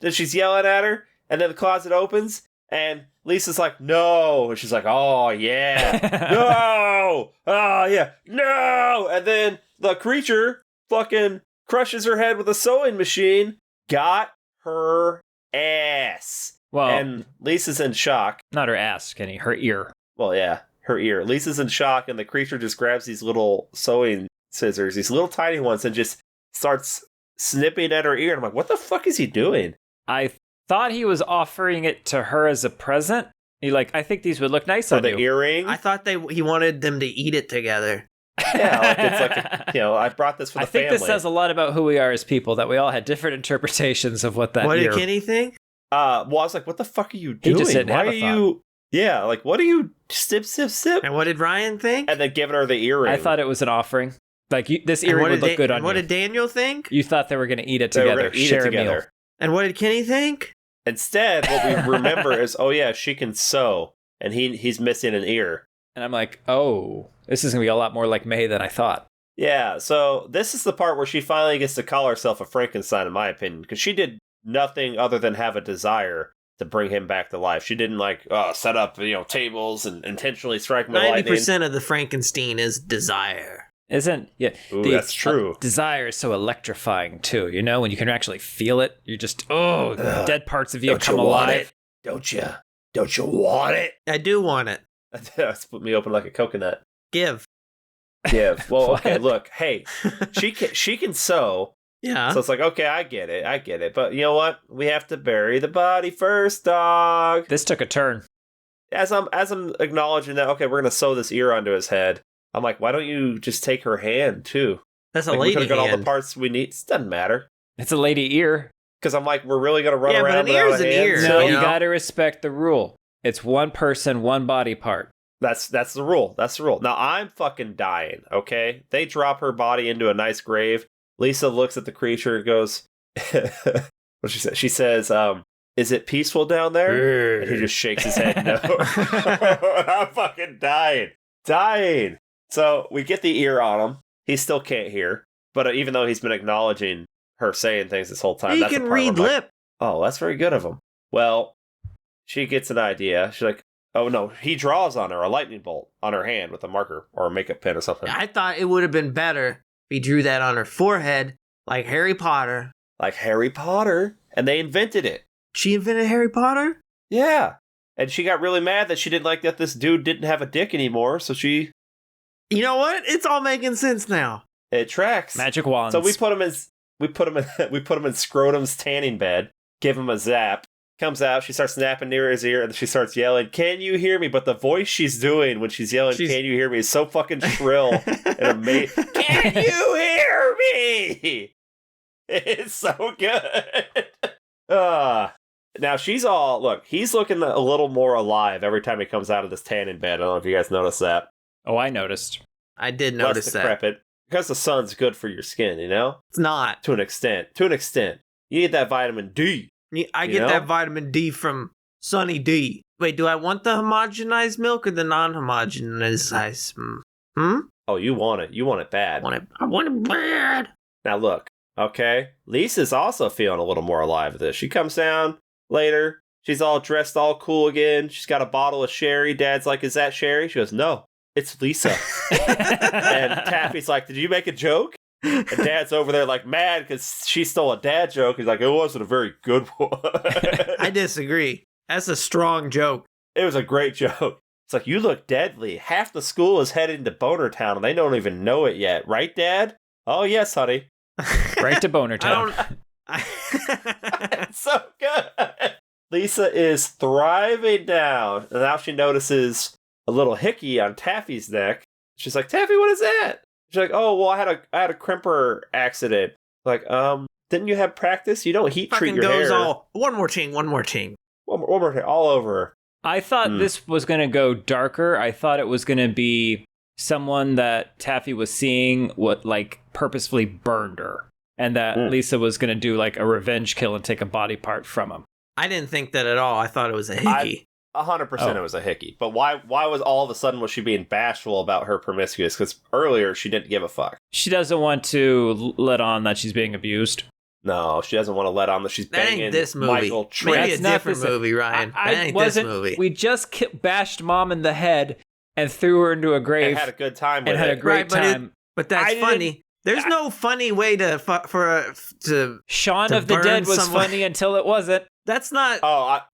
then she's yelling at her. And then the closet opens. And Lisa's like, no. And she's like, oh, yeah. No. Oh, yeah. No. And then the creature fucking crushes her head with a sewing machine. Got her ass. Well, and Lisa's in shock. Not her ass, Kenny. Her ear. Well, yeah. Her ear. Lisa's in shock, and the creature just grabs these little sewing scissors, these little tiny ones, and just starts snipping at her ear. And I'm like, what the fuck is he doing? I thought he was offering it to her as a present. I think these would look nice on you. For the earring? I thought he wanted them to eat it together. Yeah, it's I brought this for the family. I think this says a lot about who we are as people, that we all had different interpretations of what that What ear... did Kenny think? Well, I was like, what the fuck are you doing? He just didn't have a thought. Yeah, what are you sip? And what did Ryan think? And then giving her the earring. I thought it was an offering. This earring would look good on you. What did Daniel think? You thought they were going to eat it together, share a meal. And what did Kenny think? Instead, what we remember is, oh yeah, she can sew, and he's missing an ear. And I'm like, oh, this is going to be a lot more like May than I thought. Yeah, so this is the part where she finally gets to call herself a Frankenstein, in my opinion, because she did nothing other than have a desire to bring him back to life. She didn't set up tables and intentionally strike him with lightning. 90% of the Frankenstein is desire. Isn't Ooh, that's true. Desire is so electrifying too. When you can actually feel it, you're just the dead parts of you come alive. Don't you? Don't you want it? I do want it. That split me open like a coconut. Give. Well, okay. Look, hey, she can sew. Yeah. So it's like, okay, I get it. But you know what? We have to bury the body first, dog. This took a turn. As I'm acknowledging that, okay, we're gonna sew this ear onto his head. I'm like, why don't you just take her hand too? That's a lady we could have got hand. all the parts we need. It doesn't matter. It's a lady ear. Because I'm like, we're really gonna run around but an without ear's a an hand? ear. No, you gotta respect the rule. It's one person, one body part. That's the rule. That's the rule. Now I'm fucking dying. Okay, they drop her body into a nice grave. Lisa looks at the creature and goes, what she said? She says, is it peaceful down there? And he just shakes his head no. I'm fucking dying. So we get the ear on him. He still can't hear, but even though he's been acknowledging her saying things this whole time, he that's can the part read where I'm lip. like, oh, that's very good of him. Well, she gets an idea. She's like, oh no, he draws on her a lightning bolt on her hand with a marker or a makeup pen or something. I thought it would have been better He drew that on her forehead like Harry Potter. Like Harry Potter. And they invented it. She invented Harry Potter? Yeah. And she got really mad that she didn't like that this dude didn't have a dick anymore, so she... You know what? It's all making sense now. It tracks. Magic wands. So we put him in Scrotum's tanning bed, give him a zap. Comes out, she starts snapping near his ear, and she starts yelling, "Can you hear me?" But the voice she's doing when she's yelling, "Can you hear me?" is so fucking shrill and amazing. Can you hear me? It's so good. Now she's all, look, he's looking a little more alive every time he comes out of this tanning bed. I don't know if you guys noticed that. Oh, I noticed. I did notice that. Decrepit. Because the sun's good for your skin, you know? It's not. To an extent. You need that vitamin D. I get that vitamin D from Sunny D. Wait, do I want the homogenized milk or the non-homogenized? Oh, you want it. You want it bad. I want it bad. Now look, okay? Lisa's also feeling a little more alive with this. She comes down later. She's all dressed all cool again. She's got a bottle of sherry. Dad's like, "Is that sherry?" She goes, "No, it's Lisa." And Taffy's like, "Did you make a joke?" And Dad's over there like mad because she stole a dad joke. He's like, "It wasn't a very good one." I disagree. That's a strong joke. It was a great joke. It's like, "You look deadly. Half the school is heading to Boner Town and they don't even know it yet. Right, Dad?" "Oh, yes, honey." Right to Boner Town. It's so good. Lisa is thriving now. And now she notices a little hickey on Taffy's neck. She's like, "Taffy, what is that?" She's like, "Oh, well, I had a crimper accident." Like, didn't you have practice? You don't heat treat your hair. One more ting. One more ting, all over her. I thought this was going to go darker. I thought it was going to be someone that Taffy was seeing purposefully burned her. And that Lisa was going to do like a revenge kill and take a body part from him. I didn't think that at all. I thought it was a hickey. 100% it was a hickey. But why was all of a sudden was she being bashful about her promiscuous? Because earlier she didn't give a fuck. She doesn't want to let on that she's being abused. No, she doesn't want to let on that she's banging this movie. Michael Trent. Maybe a different movie, Ryan. This movie. We just bashed Mom in the head and threw her into a grave. And had a good time with it. And had a great time. But that's funny. There's no funny way to Shaun of the Dead was funny until it wasn't. That's not.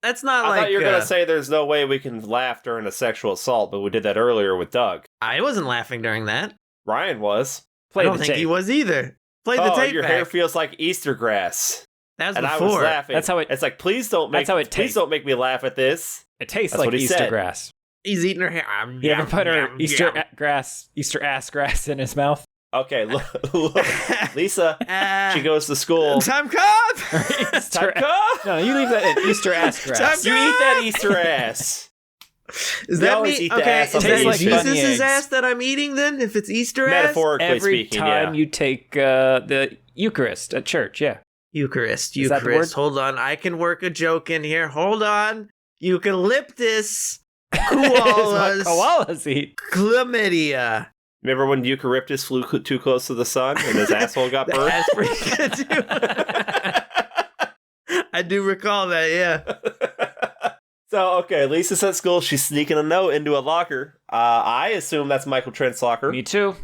That's not I thought you were gonna say there's no way we can laugh during a sexual assault, but we did that earlier with Doug. I wasn't laughing during that. Ryan was. I don't think he was either. Play the tape your back. hair feels like Easter grass. That was and before. I was laughing. That's how it. It's like, please don't make me laugh at this. It tastes like Easter grass. He's eating her hair. You ever put her Easter ass grass in his mouth? Okay, look, Lisa, she goes to school. Time cop! Time cop! No, you leave that in Easter ass grass. You eat that Easter ass. Is that me? Okay, is that like Jesus' ass that I'm eating then? If it's Easter ass? Metaphorically speaking, yeah. Every time you take the Eucharist at church, yeah. Eucharist. Is that the word? Hold on, I can work a joke in here. Hold on. Eucalyptus. Koalas eat. Chlamydia. Remember when Eucalyptus flew too close to the sun and his asshole got burned? That's pretty good too. I do recall that, yeah. So, okay, Lisa's at school. She's sneaking a note into a locker. I assume that's Michael Trent's locker. Me too.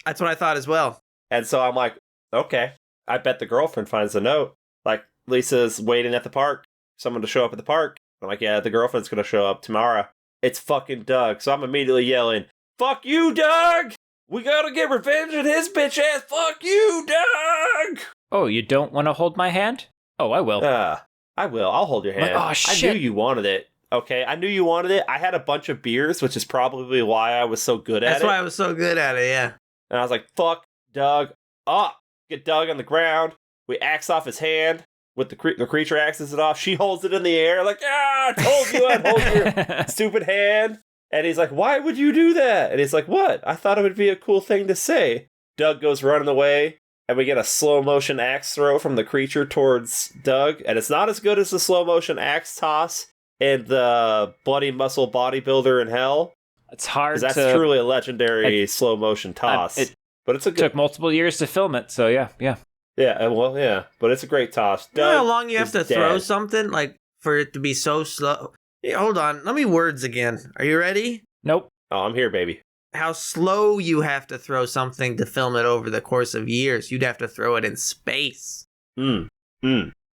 That's what I thought as well. And so I'm like, okay, I bet the girlfriend finds the note. Like, Lisa's waiting at the park, someone to show up at the park. I'm like, yeah, the girlfriend's going to show up tomorrow. It's fucking Doug. So I'm immediately yelling, "Fuck you, Doug! We gotta get revenge on his bitch ass! Fuck you, Doug!" Oh, you don't want to hold my hand? Oh, I will. I will. I'll hold your hand. Oh, shit. I knew you wanted it. Okay, I knew you wanted it. I had a bunch of beers, which is probably why I was so good at it. That's why I was so good at it, yeah. And I was like, fuck Doug up. Get Doug on the ground. We axe off his hand. With the creature axes it off. She holds it in the air like, I told you I'd hold your stupid hand. And he's like, why would you do that? And he's like, what? I thought it would be a cool thing to say. Doug goes running away, and we get a slow motion axe throw from the creature towards Doug. And it's not as good as the slow motion axe toss in the Bloody Muscle Bodybuilder in Hell. It's hard. Because that's truly a legendary slow motion toss. But it's a good. Took multiple years to film it, so yeah. Yeah, well, yeah, but it's a great toss. You know how long you have to throw something, like, for it to be so slow? Hey, hold on, let me words again. Are you ready? Nope. Oh, I'm here, baby. how slow you have to throw something to film it over the course of years. You'd have to throw it in space.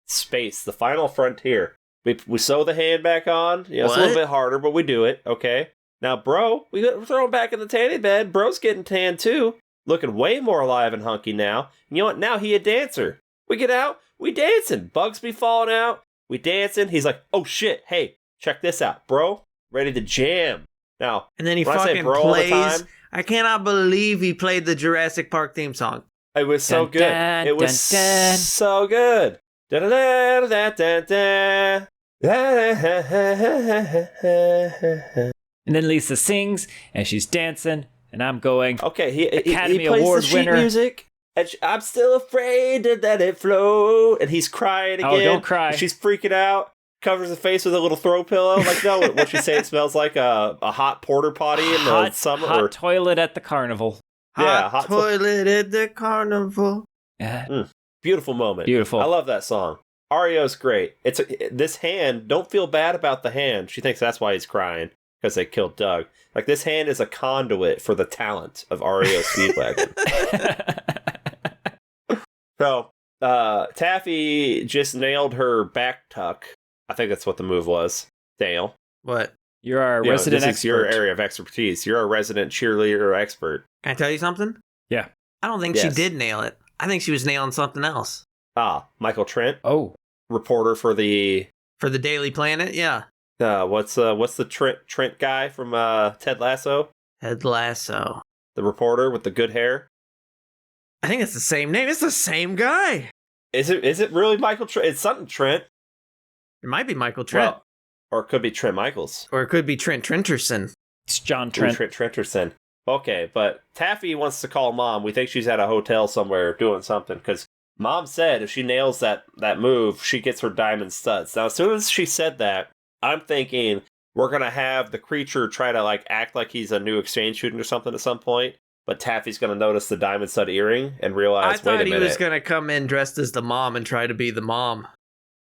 Space, the final frontier. We sew the hand back on. You know, it's a little bit harder, but we do it. Okay. Now, bro, we throw him back in the tanning bed. Bro's getting tan too. Looking way more alive and hunky now. And you know what? Now he a dancer. We get out, we dancing. Bugs be falling out. We dancing. He's like, oh shit, hey, check this out, bro. Ready to jam. Now, and then he fucking plays. I cannot believe he played the Jurassic Park theme song. It was so good. It was so good. And then Lisa sings, and she's dancing, and I'm going. Okay, he Academy plays Award the sheet winner. Music. And I'm still afraid to let it flow. And he's crying again. Oh, don't cry. And she's freaking out. Covers his face with a little throw pillow. Like, no, what she say? It smells like a hot porter potty in the summer. Hot toilet at the carnival. Hot toilet at the carnival. Beautiful moment. Beautiful. I love that song. Ario's great. This hand, don't feel bad about the hand. She thinks that's why he's crying, because they killed Doug. Like, this hand is a conduit for the talent of Ario Speedwagon. So, Taffy just nailed her back tuck. I think that's what the move was. Daniel. What? You're our resident expert. This is your area of expertise. You're a resident cheerleader expert. Can I tell you something? Yeah. I don't think she did nail it. I think she was nailing something else. Michael Trent. Oh. Reporter for the Daily Planet, yeah. What's the Trent guy from Ted Lasso? Ted Lasso. The reporter with the good hair? I think it's the same name. It's the same guy. Is it really Michael Trent? It's something Trent. It might be Michael Trent. Well, or it could be Trent Michaels. Or it could be Trent Trenterson. It's John Trent. Trent Trenterson. Okay, but Taffy wants to call Mom. We think she's at a hotel somewhere doing something, because Mom said if she nails that move, she gets her diamond studs. Now, as soon as she said that, I'm thinking we're going to have the creature try to act like he's a new exchange student or something at some point, but Taffy's going to notice the diamond stud earring and realize, wait a minute. I thought he was going to come in dressed as the mom and try to be the mom.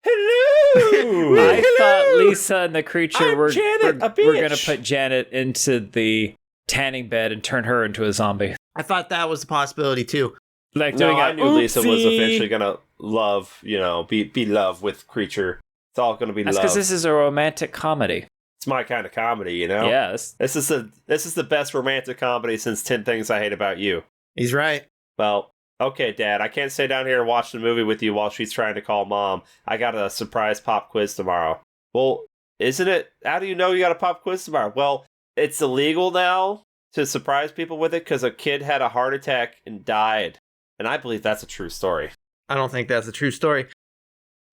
Hello! I thought Lisa and the creature were going to put Janet into the tanning bed and turn her into a zombie. I thought that was a possibility too. I knew Lisa was eventually gonna love, be love with creature. It's all gonna be love. That's because this is a romantic comedy. It's my kind of comedy, Yes. This is the best romantic comedy since 10 Things I Hate About You. He's right. Well, okay, Dad, I can't stay down here and watch the movie with you while she's trying to call Mom. I got a surprise pop quiz tomorrow. Well, isn't it? How do you know you got a pop quiz tomorrow? Well, it's illegal now to surprise people with it because a kid had a heart attack and died. And I believe that's a true story. I don't think that's a true story.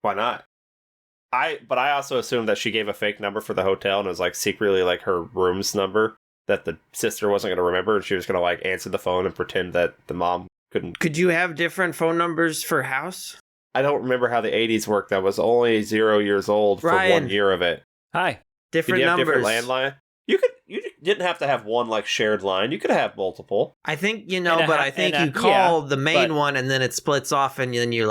Why not? But I also assumed that she gave a fake number for the hotel and it was secretly her room's number that the sister wasn't going to remember, and she was going to answer the phone and pretend that the mom couldn't. Could you have different phone numbers for house? I don't remember how the 80s worked. I was only 0 years old for 1 year of it. Hi. Different numbers. Different landline? You didn't have to have one shared line. You could have multiple. I think but I think you call the main one and then it splits off, and then you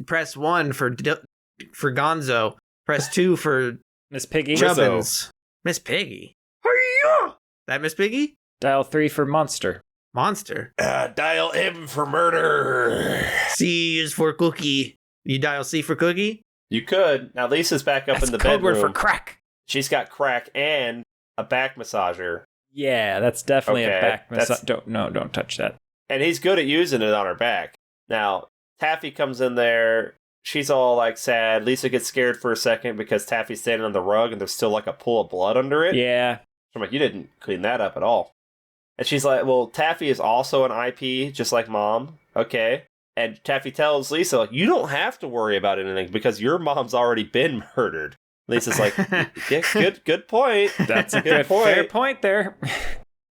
press 1 for Gonzo, press 2 for Miss Piggy. Chubbins. Miss Piggy. Hiya! That Miss Piggy? Dial 3 for Monster. Monster. Dial M for murder. C is for cookie. You dial C for cookie? You could. Now Lisa's back up in the bedroom. That's code word for crack. She's got crack and a back massager. Yeah, that's definitely a back massager. Don't touch that. And he's good at using it on her back. Now, Taffy comes in there. She's all sad. Lisa gets scared for a second because Taffy's standing on the rug and there's still a pool of blood under it. Yeah. I'm you didn't clean that up at all. And she's like, well, Taffy is also an IP, just like Mom. Okay. And Taffy tells Lisa, you don't have to worry about anything because your mom's already been murdered. Lisa's like, yeah, good point. That's a good point. Fair point there.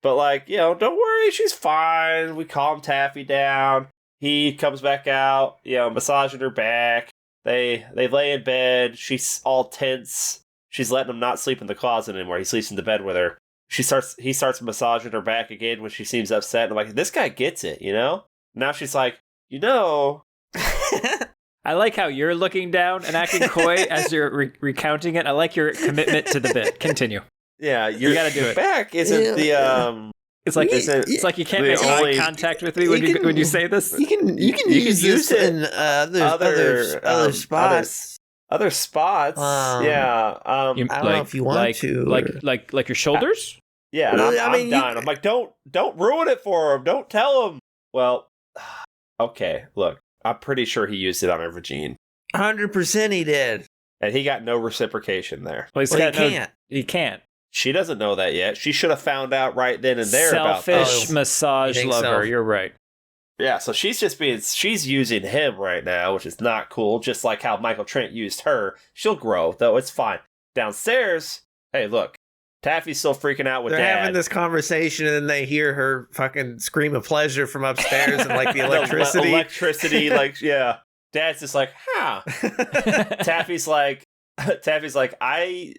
But don't worry, she's fine. We calm Taffy down. He comes back out, massaging her back. They lay in bed. She's all tense. She's letting him not sleep in the closet anymore. He sleeps in the bed with her. He starts massaging her back again when she seems upset. And I'm this guy gets it, Now she's like, I like how you're looking down and acting coy as you're recounting it. I like your commitment to the bit. Continue. Yeah, you gotta do it. Back isn't It's like you can't make eye contact with me when you say this. You can use this in other spots. Other spots. Yeah. I don't know if you want to. Like your shoulders? Yeah, and I'm dying. I'm like, don't ruin it for him. Don't tell him. Well, okay, look. I'm pretty sure he used it on her vagine. 100% he did. And he got no reciprocation there. Well, he can't. She doesn't know that yet. She should have found out right then and there about that. Selfish massage lover. So? You're right. Yeah, so she's using him right now, which is not cool. Just like how Michael Trent used her. She'll grow, though. It's fine. Downstairs, hey, look. Taffy's still freaking out with Dad. They're having this conversation, and then they hear her fucking scream of pleasure from upstairs, and like the electricity. Like, yeah. Dad's just like, huh. Taffy's like, I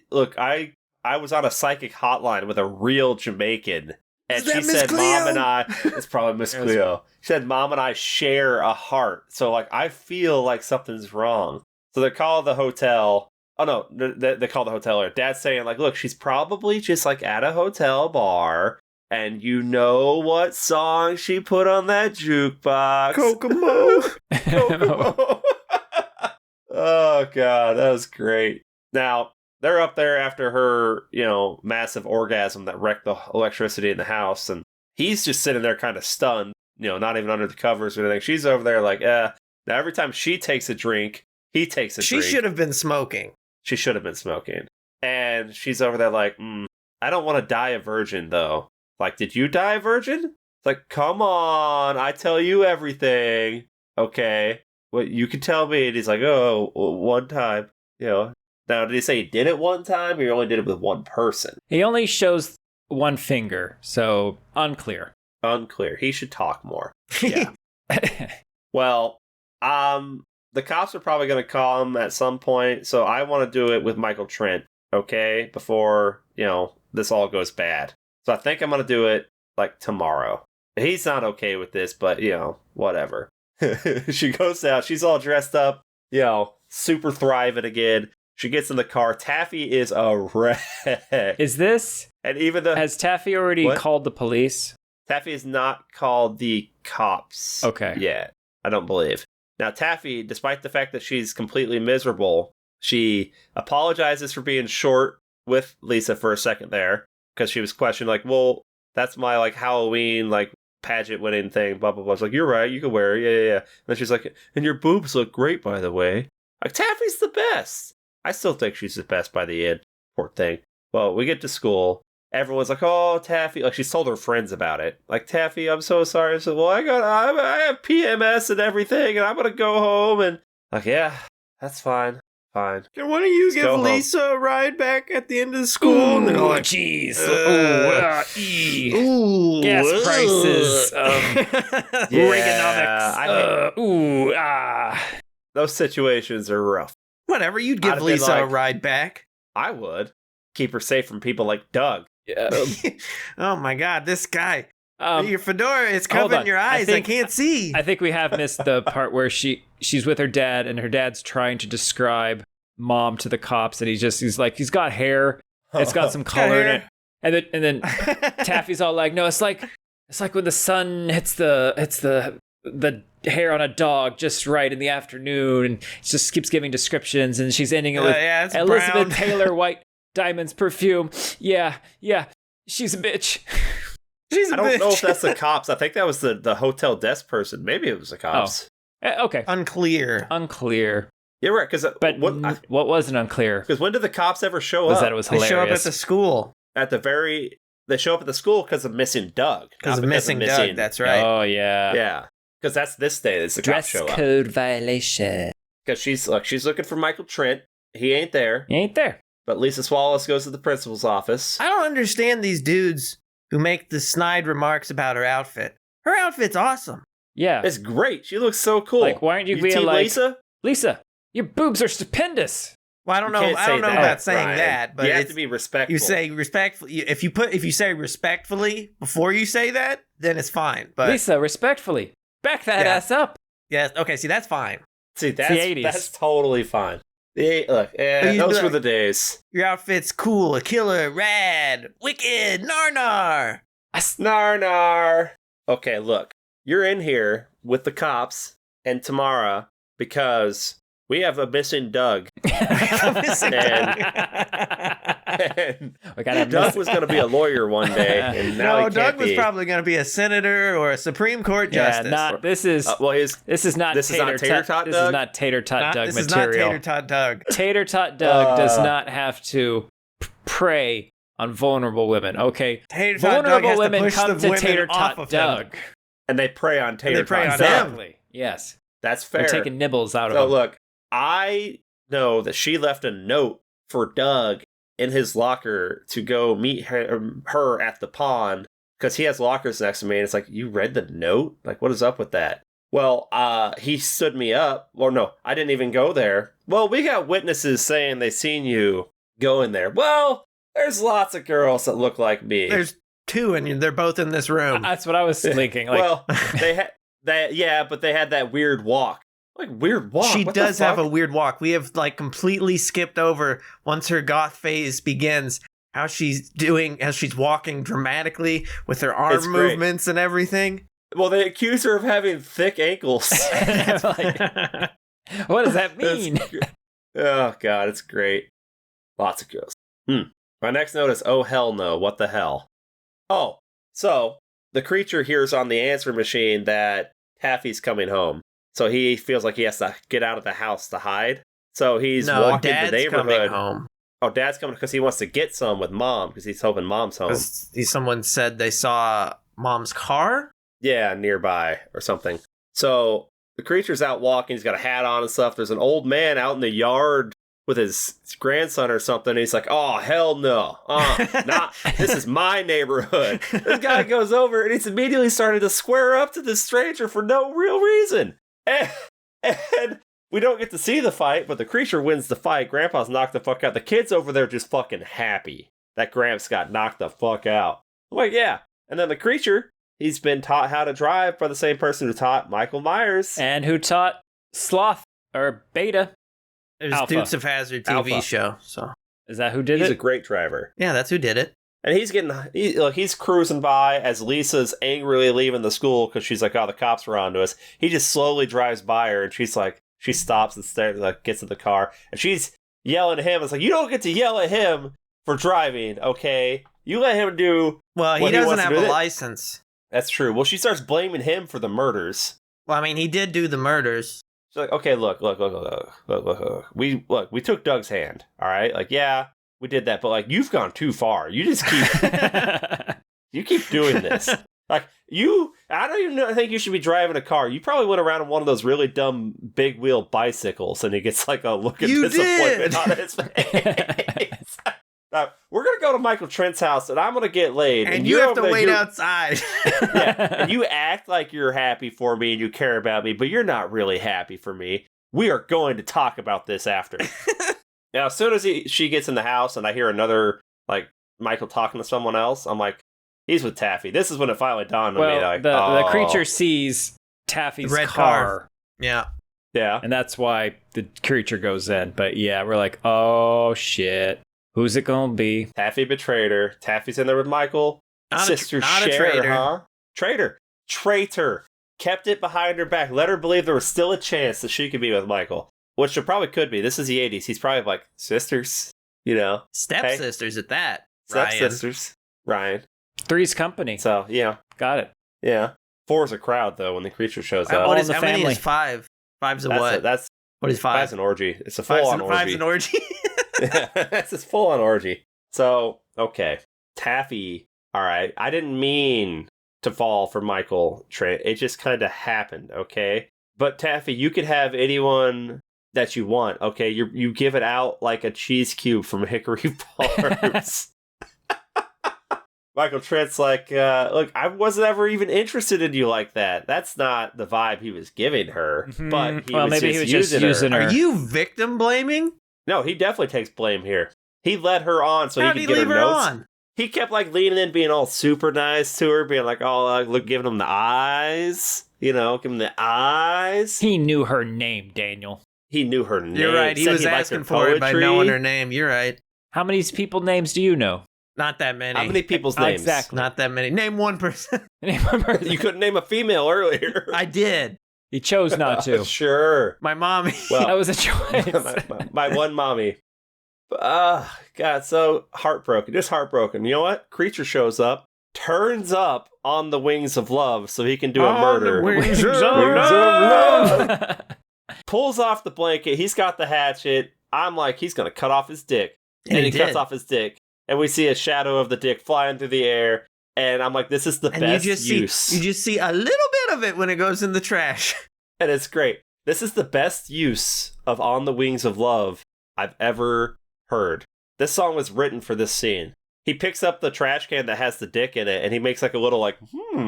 was on a psychic hotline with a real Jamaican, and she said, Mom and I, it's probably Miss Cleo. She said, Mom and I share a heart. So, like, I feel like something's wrong. So they call the hotel. Oh, no, they call the hotel. Dad's saying, like, look, she's probably just, like, at a hotel bar, and you know what song she put on that jukebox? Kokomo. Kokomo. Oh, God, that was great. Now, they're up there after her, massive orgasm that wrecked the electricity in the house, and he's just sitting there kind of stunned, not even under the covers or anything. She's over there like, Now, every time she takes a drink, he takes a drink. She should have been smoking. She should have been smoking. And she's over there like, I don't want to die a virgin, though. Like, did you die a virgin? It's like, come on, I tell you everything. Okay, well, you can tell me. And he's like, oh, one time. Now, did he say he did it one time, or he only did it with one person? He only shows one finger, so unclear. Unclear. He should talk more. Yeah. Well, the cops are probably going to call him at some point, so I want to do it with Michael Trent, okay? Before, this all goes bad. So I think I'm going to do it, like, tomorrow. He's not okay with this, but, whatever. She goes out. She's all dressed up, super thriving again. She gets in the car. Taffy is a wreck. Is this... And even has Taffy already called the police? Taffy has not called the cops yet, I don't believe. Now, Taffy, despite the fact that she's completely miserable, she apologizes for being short with Lisa for a second there, because she was questioned, like, well, that's my, like, Halloween, like, pageant winning thing, blah, blah, blah. It's like, you're right, you can wear it, yeah. And then she's like, and your boobs look great, by the way. Like, Taffy's the best. I still think she's the best by the end. Poor thing. Well, we get to school. Everyone's like, oh, Taffy. Like, she's told her friends about it. Like, Taffy, I'm so sorry. I said, well, I have PMS and everything, and I'm going to go home. And, like, yeah, that's fine. Fine. Can one of you give Lisa a ride back at the end of the school? Ooh, oh, jeez. Gas prices. Reaganomics. Those situations are rough. Whatever, you'd give Lisa a ride back. I would. Keep her safe from people like Doug. Yeah. Oh my God, this guy. Your fedora is covering your eyes. I can't see. I think we have missed the part where she's with her dad, and her dad's trying to describe Mom to the cops, and he's like, he's got hair. It's got some color in it. And then Taffy's all like, no, it's like when the sun hits the hair on a dog just right in the afternoon, and it just keeps giving descriptions, and she's ending it with Elizabeth brown. Taylor White Diamonds perfume. Yeah, she's a bitch. I don't know if that's the cops. I think that was the hotel desk person. Maybe it was the cops. Oh. Okay. Unclear. You're right. What wasn't unclear? Because when did the cops ever show up? Was that it was hilarious. They show up at the school. They show up at the school because of missing Doug. Because of missing Doug, that's right. Oh, yeah. Yeah. Because that's this day. It's the cops show up. Dress code violation. Because she's looking for Michael Trent. He ain't there. But Lisa Wallace goes to the principal's office. I don't understand these dudes who make the snide remarks about her outfit. Her outfit's awesome. Yeah. It's great. She looks so cool. Like, why aren't you being like, Lisa, your boobs are stupendous. Well, I don't know about saying that, but you have to be respectful. You say respectfully. If you say respectfully before you say that, then it's fine. But Lisa, respectfully, back that ass up. Yeah. Okay. See, that's fine. See, that's totally fine. Those were the days. Your outfit's cool, killer, rad, wicked, nar. Nar. Okay, look. You're in here with the cops and Tamara because we have a missing Doug. And Doug was going to be a lawyer one day, and now he can't Doug was be. Probably going to be a senator or a Supreme Court justice. This is not tater tot Doug. This is not tater tot Doug material. This is not tater tot Doug. Tater tot Doug does not have to prey on vulnerable women. Okay, vulnerable women come to tater tot Doug, and they prey on tater tot. Exactly. Yes, that's fair. They're taking nibbles out of him. So look. I know that she left a note for Doug in his locker to go meet her at the pond because he has lockers next to me. And it's like, you read the note? Like, what is up with that? Well, he stood me up. Or no, I didn't even go there. Well, we got witnesses saying they seen you go in there. Well, there's lots of girls that look like me. There's 2 and they're both in this room. That's what I was thinking. Like, well, they had that. Yeah, but they had that weird walk. Like, weird walk. She does have a weird walk. We have, like, completely skipped over, once her goth phase begins, how she's walking dramatically with her arm movements and everything. Well, they accuse her of having thick ankles. Like, what does that mean? Oh, God, it's great. Lots of girls. My next note is, oh, hell no. What the hell? Oh, so the creature hears on the answer machine that Taffy's coming home. So he feels like he has to get out of the house to hide. So he's walking the neighborhood. Home. Oh, Dad's coming because he wants to get some with Mom because he's hoping Mom's home. Someone said they saw Mom's car? Yeah, nearby or something. So the creature's out walking. He's got a hat on and stuff. There's an old man out in the yard with his grandson or something. And he's like, oh, hell no. This is my neighborhood. This guy goes over and he's immediately starting to square up to this stranger for no real reason. And we don't get to see the fight, but the creature wins the fight. Grandpa's knocked the fuck out. The kid's over there just fucking happy that Gramps got knocked the fuck out. I'm like, yeah. And then the creature, he's been taught how to drive by the same person who taught Michael Myers. And who taught Sloth, or Beta. It was Dukes of Hazzard TV show. So is that who did it? He's a great driver. Yeah, that's who did it. And he's cruising by as Lisa's angrily leaving the school because she's like, oh, the cops were onto us. He just slowly drives by her and she's like, she stops and gets in the car and she's yelling at him. It's like, you don't get to yell at him for driving, okay? You let him do. Well, he doesn't have a license. That's true. Well, she starts blaming him for the murders. Well, I mean, he did do the murders. She's like, okay, look. We took Doug's hand, all right? Like, yeah. We did that, but like you've gone too far. You just keep you keep doing this. Like I don't even think you should be driving a car. You probably went around on one of those really dumb big wheel bicycles, and he gets like a look of disappointment on his face. Now, we're gonna go to Michael Trent's house, and I'm gonna get laid, and you have to wait outside. Yeah, and you act like you're happy for me and you care about me, but you're not really happy for me. We are going to talk about this after. Now, as soon as she gets in the house and I hear another, like, Michael talking to someone else, I'm like, he's with Taffy. This is when it finally dawned on me. Like, the creature sees Taffy's red car. Yeah. Yeah. And that's why the creature goes in. But yeah, we're like, oh, shit. Who's it going to be? Taffy betrayed her. Taffy's in there with Michael. Sister not a Cher, traitor. huh? Traitor. Kept it behind her back. Let her believe there was still a chance that she could be with Michael. Which there probably could be. This is the 80s. He's probably like, sisters, you know. Stepsisters at that. Stepsisters. Ryan. Three's company. So, yeah. Got it. Yeah. 4's a crowd, though, when the creature shows up. How many is 5? 5's a what? What is 5? 5's an orgy. It's a full-on orgy. 5's an orgy? It's a full-on orgy. So, okay. Taffy, all right. I didn't mean to fall for Michael Trent. It just kind of happened, okay? But Taffy, you could have anyone that you want, okay? You give it out like a cheese cube from Hickory Farms. Michael Trent's like, look, I wasn't ever even interested in you like that. That's not the vibe he was giving her. But he was just using her. Are you victim blaming? No, he definitely takes blame here. He led her on so he could get her notes. On? He kept like leaning in, being all super nice to her, being like, oh, look, giving him the eyes. You know, give him the eyes. He knew her name, Daniel. He knew her name. You're right. He was asking for it by knowing her name. You're right. How many people names do you know? Not that many. How many people's names? Exactly. Not that many. Name one person. Name one person. You couldn't name a female earlier. I did. He chose not to. Sure. My mommy. Well, that was a choice. my one mommy. God, so heartbroken. Just heartbroken. You know what? Creature shows up, turns up on the wings of love so he can do a murder. Wings of love. Pulls off the blanket. He's got the hatchet. I'm like, he's going to cut off his dick. And he cuts off his dick. And we see a shadow of the dick flying through the air. And I'm like, this is the best use. You just see a little bit of it when it goes in the trash. And it's great. This is the best use of On the Wings of Love I've ever heard. This song was written for this scene. He picks up the trash can that has the dick in it, and he makes like a little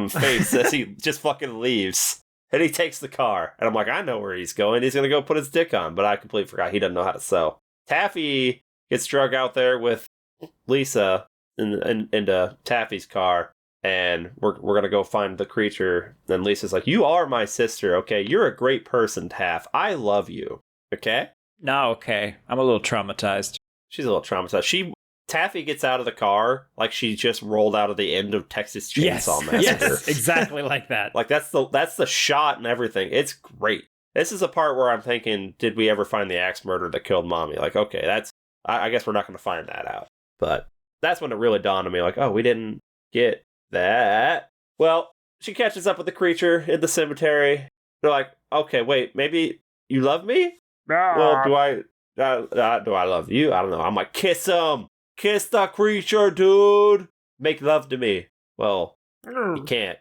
face as he just fucking leaves. And he takes the car. And I'm like, I know where he's going. He's going to go put his dick on. But I completely forgot. He doesn't know how to sew. Taffy gets drug out there with Lisa into Taffy's car. And we're going to go find the creature. And Lisa's like, you are my sister, okay? You're a great person, Taff. I love you, okay? No, okay. I'm a little traumatized. She's a little traumatized. Taffy gets out of the car like she just rolled out of the end of Texas Chainsaw Massacre. Yes, exactly like that. Like that's the shot and everything. It's great. This is a part where I'm thinking, did we ever find the axe murderer that killed Mommy? Like, okay, I guess we're not going to find that out. But that's when it really dawned on me, like, oh, we didn't get that. Well, she catches up with the creature in the cemetery. They're like, okay, wait, maybe you love me? Well, do I love you? I don't know. I'm like, kiss him. Kiss the creature, dude. Make love to me. Well, he can't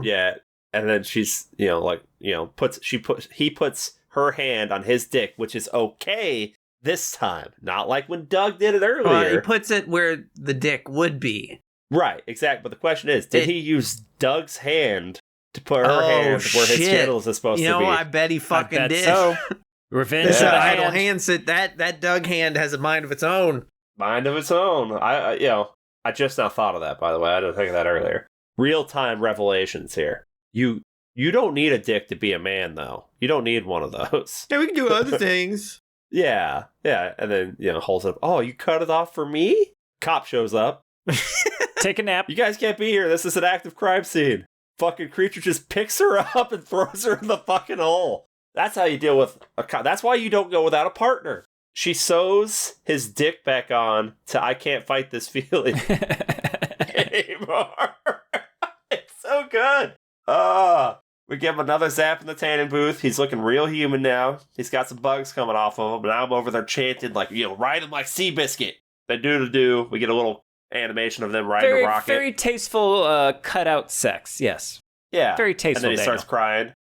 yet. And then she's, he puts her hand on his dick, which is okay this time. Not like when Doug did it earlier. Well, he puts it where the dick would be. Right, exactly. But the question is, did he use Doug's hand to put her hand where his genitals is supposed to be? I bet he fucking did. So. Revenge of the idle hand. That Doug hand has a mind of its own. Mind of its own. I just now thought of that, by the way. I didn't think of that earlier. Real-time revelations here. You don't need a dick to be a man, though. You don't need one of those. Yeah, we can do other things. Yeah. And then, holds up. Oh, you cut it off for me? Cop shows up. Take a nap. You guys can't be here. This is an active crime scene. Fucking creature just picks her up and throws her in the fucking hole. That's how you deal with a cop. That's why you don't go without a partner. She sews his dick back on to I can't fight this feeling anymore. It's so good. We give him another zap in the tanning booth. He's looking real human now. He's got some bugs coming off of him. But I'm over there chanting like, ride him like Seabiscuit. They do. We get a little animation of them riding a rocket. Very tasteful cutout sex, yes. Yeah. Very tasteful. And then he starts crying.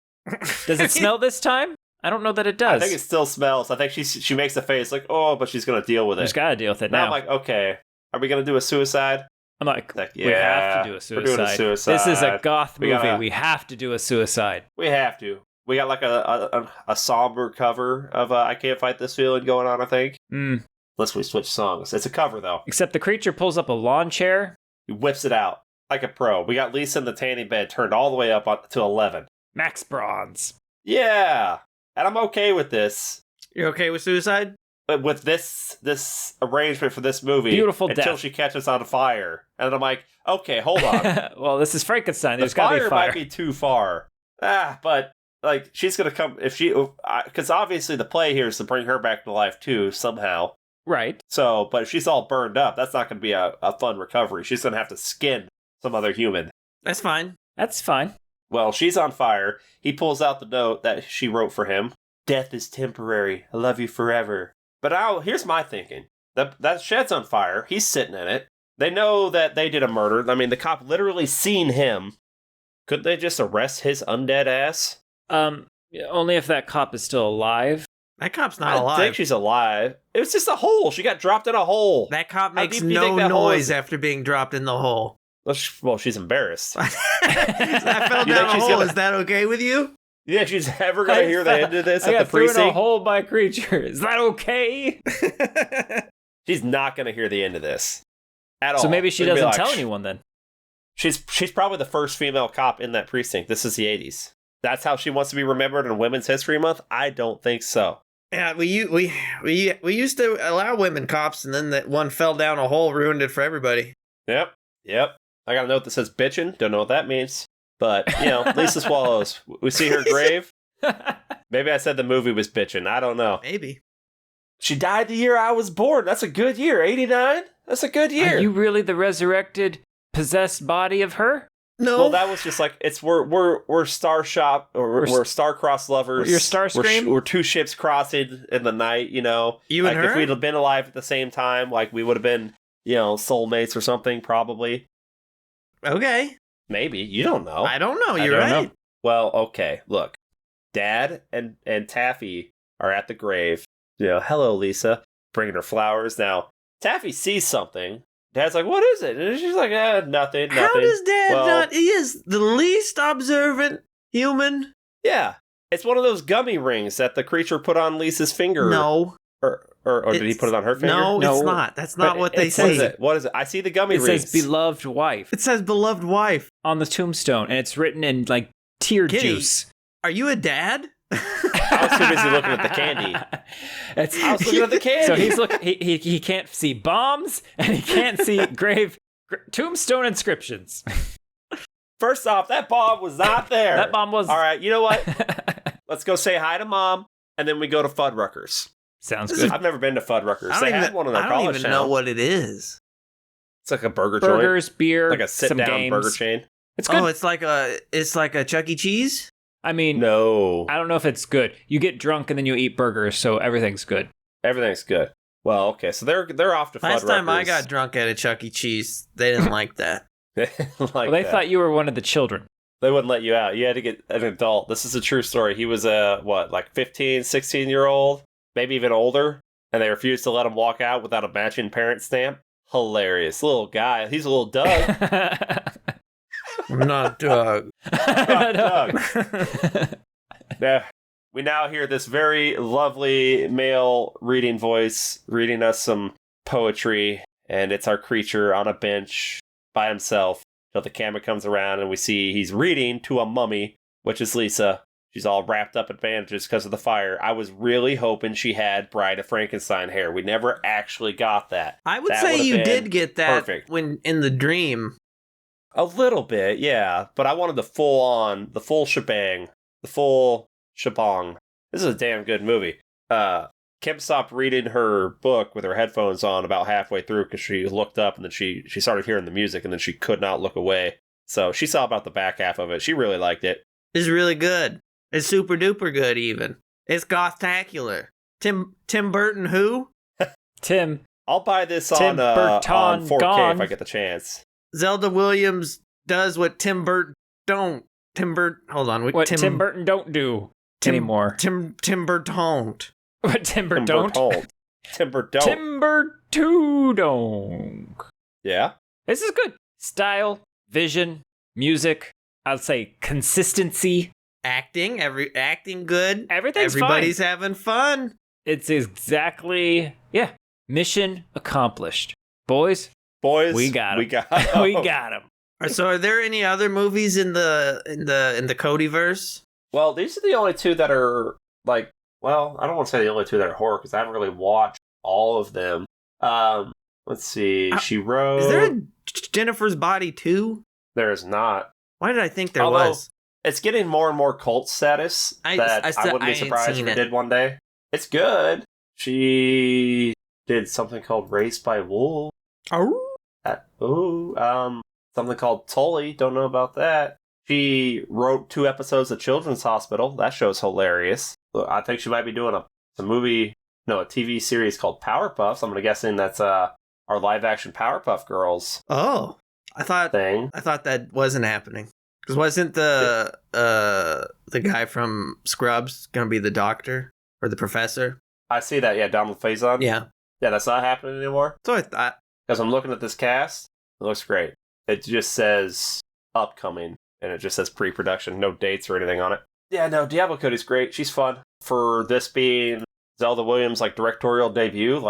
Does it smell this time? I don't know that it does. I think it still smells. I think she makes a face like, oh, but she's going to deal with it. She's got to deal with it now. I'm like, okay, are we going to do a suicide? I'm like, yeah, we have to do a suicide. We're doing a suicide. This is a goth movie. We have to do a suicide. We have to. We got like a somber cover of I Can't Fight This Feeling going on, I think. Unless we switch songs. It's a cover, though. Except the creature pulls up a lawn chair. He whips it out like a pro. We got Lisa in the tanning bed turned all the way up to 11. Max bronze. Yeah. And I'm okay with this. You're okay with suicide? But with this arrangement for this movie. Beautiful until death. She catches on fire. And I'm like, okay, hold on. Well, this is Frankenstein. There's got to be fire. Might be too far. But like she's going to come because obviously the play here is to bring her back to life too somehow. Right. So, but if she's all burned up, that's not going to be a fun recovery. She's going to have to skin some other human. That's fine. That's fine. Well, she's on fire. He pulls out the note that she wrote for him. Death is temporary. I love you forever. But here's my thinking. That shed's on fire. He's sitting in it. They know that they did a murder. I mean, the cop literally seen him. Couldn't they just arrest his undead ass? Only if that cop is still alive. That cop's not alive. I think she's alive. It was just a hole. She got dropped in a hole. That cop makes no noise after being dropped in the hole. Well, she's embarrassed. I fell down a hole. Is that okay with you? Yeah, she's ever going to hear the end of this at the precinct. I got thrown in a hole by a creature. Is that okay? She's not going to hear the end of this at all. So maybe she doesn't tell anyone then. She's probably the first female cop in that precinct. This is the 80s. That's how she wants to be remembered in Women's History Month? I don't think so. Yeah, we used to allow women cops, and then that one fell down a hole, ruined it for everybody. Yep. I got a note that says bitchin'. Don't know what that means. But, Lisa Swallows. We see her grave. Maybe I said the movie was bitchin'. I don't know. Maybe. She died the year I was born. That's a good year. 89? That's a good year. Are you really the resurrected, possessed body of her? No. Well, that was just like, we're we're star-crossed lovers. You're Starscream? We're two ships crossing in the night, You like, and her? if we'd have been alive at the same time, like, we would have been, soulmates or something, probably. Okay. Maybe. You don't know. I don't know. You're right. Know. Well, okay. Look. Dad and Taffy are at the grave. Hello, Lisa. Bringing her flowers. Now, Taffy sees something. Dad's like, what is it? And she's like, nothing. How does Dad not? He is the least observant human. Yeah. It's one of those gummy rings that the creature put on Lisa's finger. No. Or did he put it on her finger? No, it's not. That's not what they say. What is it? I see the gummy rings. It says beloved wife. It says beloved wife. On the tombstone, and it's written in, like, tear juice. Are you a dad? I was too busy looking at the candy. I was looking at the candy. So he's looking. He can't see bombs, and he can't see tombstone inscriptions. First off, that bomb was not there. That bomb was. All right, you know what? Let's go say hi to Mom, and then we go to Fuddruckers. Sounds good. I've never been to Fuddruckers. They had one in our college town. I don't even know what it is. It's like a burger Burgers, joint. beer, like a sit-down burger chain. It's good. Oh, it's like a Chuck E. Cheese? I mean, no. I don't know if it's good. You get drunk and then you eat burgers, so everything's good. Everything's good. Well, okay, so they're off to Fuddruckers. Last time I got drunk at a Chuck E. Cheese, they didn't like that. They thought you were one of the children. They wouldn't let you out. You had to get an adult. This is a true story. He was like 15, 16-year-old, maybe even older, and they refused to let him walk out without a matching parent stamp. Hilarious. Little guy. He's a little Doug. I'm not Doug. Not Doug. Now, we now hear this very lovely male reading voice reading us some poetry, and it's our creature on a bench by himself. So the camera comes around and we see he's reading to a mummy, which is Lisa. She's all wrapped up in bandages because of the fire. I was really hoping she had Bride of Frankenstein hair. We never actually got that. I would say you did get that when in the dream. A little bit, yeah. But I wanted the full shebang, the full shebang. This is a damn good movie. Kim stopped reading her book with her headphones on about halfway through because she looked up and then she started hearing the music and then she could not look away. So she saw about the back half of it. She really liked it. It's really good. It's super duper good even. It's gothtacular. Tim Burton who? Tim. I'll buy this on 4K gone. if I get the chance. Zelda Williams does what Tim Burton don't. Hold on. What Tim Burton don't do anymore. Tim Burton. What Timber don't? Timber don't. Timber too don't. Yeah. This is good. Style, vision, music. I'd say consistency. Acting good. Everybody's having fun. It's exactly mission accomplished. Boys, we got him. We got him. So are there any other movies in the Codyverse? Well, these are the only two that are like, well, I don't want to say the only two that are horror because I haven't really watched all of them. Let's see. She wrote. Is there a Jennifer's Body 2? There is not. Why did I think there was? It's getting more and more cult status I wouldn't be surprised if it did one day. It's good. She did something called Raised by Wolves. Something called Tully. Don't know about that. She wrote 2 episodes of Children's Hospital. That show's hilarious. I think she might be doing a TV series called Powerpuffs. I'm guessing that's our live-action Powerpuff Girls. Oh, I thought that wasn't happening. Because wasn't the guy from Scrubs going to be the doctor or the professor? I see that. Yeah, Donald Faison. Yeah, that's not happening anymore. So I thought. Because I'm looking at this cast, it looks great. It just says upcoming, and it just says pre-production, no dates or anything on it. Yeah, no, Diablo Cody's great. She's fun. For this being Zelda Williams' directorial debut,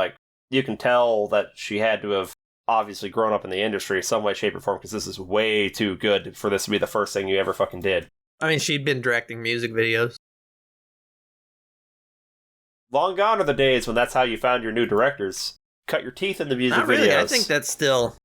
you can tell that she had to have obviously grown up in the industry in some way, shape, or form, because this is way too good for this to be the first thing you ever fucking did. I mean, she'd been directing music videos. Long gone are the days when that's how you found your new directors. Cut your teeth in the music Not really. videos. I think that's still...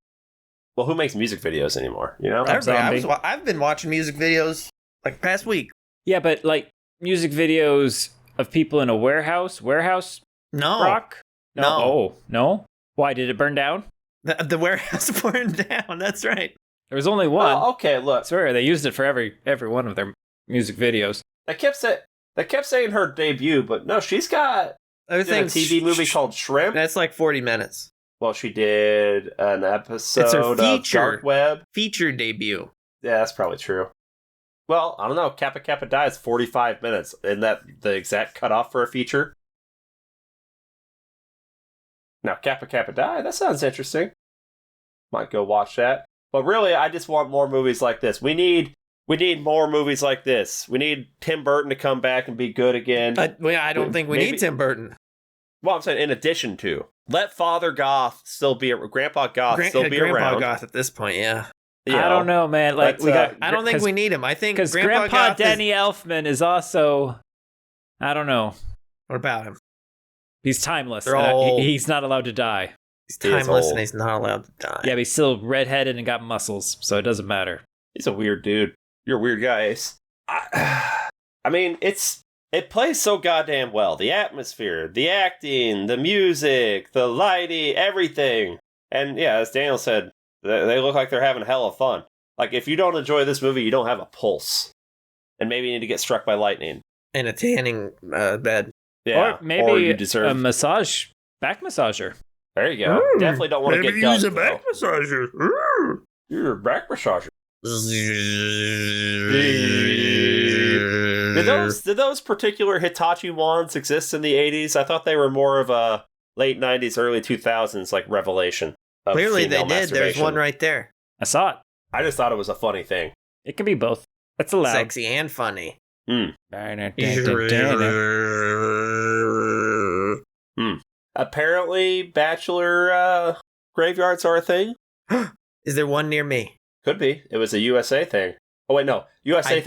Well, who makes music videos anymore? You know, I've been watching music videos like past week. Yeah, but like music videos of people in a warehouse. No. Rock. No. Oh no. Why did it burn down? The warehouse burned down. That's right. There was only one. Oh, okay, look. I swear they used it for every one of their music videos. They kept saying her debut, but no, she's got a TV movie called Shrimp. That's like 40 minutes. Well, she did an episode it's her of Dark Web. Feature debut. Yeah, that's probably true. Well, I don't know. Kappa Kappa Die is 45 minutes. Isn't that the exact cutoff for a feature? Now, Kappa Kappa Die, that sounds interesting. Might go watch that. But really, I just want more movies like this. We need more movies like this. We need Tim Burton to come back and be good again. I don't think we need Tim Burton. Well, I'm saying in addition to. Let Father Goth still be... Grandpa Goth still be around. Grandpa Goth at this point, yeah. I don't know, man. Like I don't think we need him. I think because Grandpa Danny Elfman is also... I don't know. What about him? He's timeless. He's not allowed to die. He's timeless and he's not allowed to die. Yeah, but he's still redheaded and got muscles, so it doesn't matter. He's a weird dude. You're a weird guy, Ace. I mean, it plays so goddamn well. The atmosphere, the acting, the music, the lighting, everything. And yeah, as Daniel said, they look like they're having hell of fun. Like, if you don't enjoy this movie, you don't have a pulse. And maybe you need to get struck by lightning. In a tanning bed. Yeah. Or maybe a back massager. There you go. Definitely don't want to get dunked, use a back massager. You're a back massager. Did those particular Hitachi wands exist in the 80s? I thought they were more of a late 90s, early 2000s like revelation. Clearly they did. There's one right there. I saw it. I just thought it was a funny thing. It can be both. That's allowed. Sexy and funny. Apparently, bachelor graveyards are a thing. Is there one near me? Could be. It was a USA thing. Oh wait, no. USA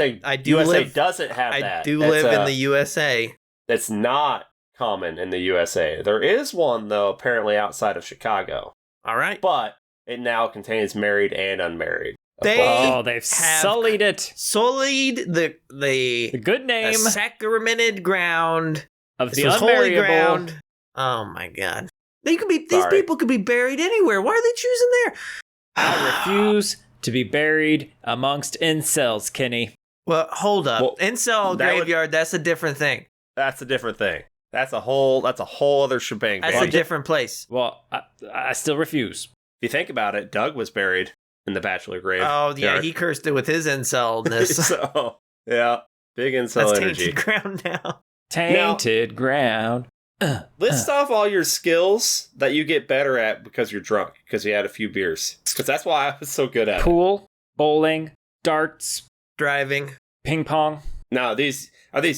doesn't have that. I do live in the USA. That's not common in the USA. There is one though, apparently outside of Chicago. All right, but it now contains married and unmarried. They've sullied it. Sullied the good name, the sacramented ground of the holy ground. Oh my God! These people could be buried anywhere. Why are they choosing there? I refuse to be buried amongst incels, Kenny. Well, hold up. Incel graveyard, that's a different thing. That's a different thing. That's a whole other shebang. That's a different place. Well, I still refuse. If you think about it, Doug was buried in the bachelor grave. Oh, yeah, he cursed it with his incelness. So, yeah, big incel that's energy. Tainted ground now. Tainted ground. List off all your skills that you get better at because you're drunk, because you had a few beers. Because that's why I was so good at it. Pool, bowling, darts, driving, ping pong. Now, are these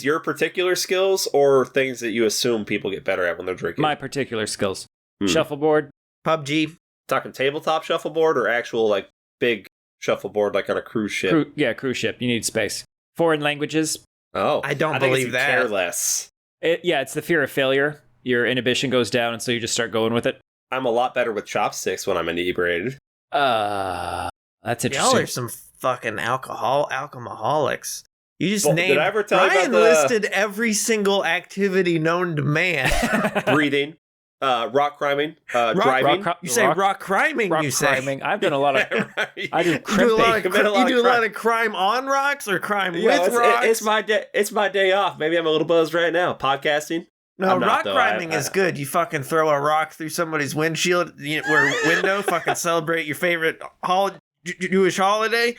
your particular skills or things that you assume people get better at when they're drinking? My particular skills. Shuffleboard. PUBG. Talking tabletop shuffleboard or actual, like, big shuffleboard, like on a cruise ship? Cruise ship. You need space. Foreign languages. Oh. I don't believe that. Care less. It's the fear of failure. Your inhibition goes down, and so you just start going with it. I'm a lot better with chopsticks when I'm inebriated. That's interesting. Y'all are some fucking alcoholics. You just named... Did I ever tell Ryan you about listed every single activity known to man. Breathing. Rock climbing. Driving. You say rock climbing, rock you say. climbing. I've done a lot of... Right. I do You do a lot of crime on rocks or crime with rocks? It's my day off. Maybe I'm a little buzzed right now. Podcasting. No, rock climbing is good. You fucking throw a rock through somebody's windshield or window, fucking celebrate your favorite Jewish holiday.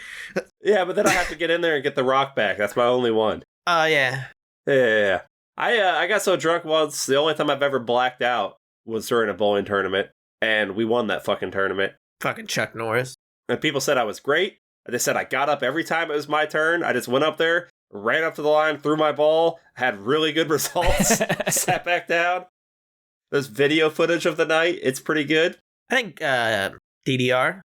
Yeah, but then I have to get in there and get the rock back. That's my only one. Oh, yeah. Yeah. I got so drunk once, the only time I've ever blacked out was during a bowling tournament, and we won that fucking tournament. Fucking Chuck Norris. And people said I was great. They said I got up every time it was my turn. I just went up there, ran up to the line, threw my ball, had really good results, sat back down. There's video footage of the night. It's pretty good. I think DDR.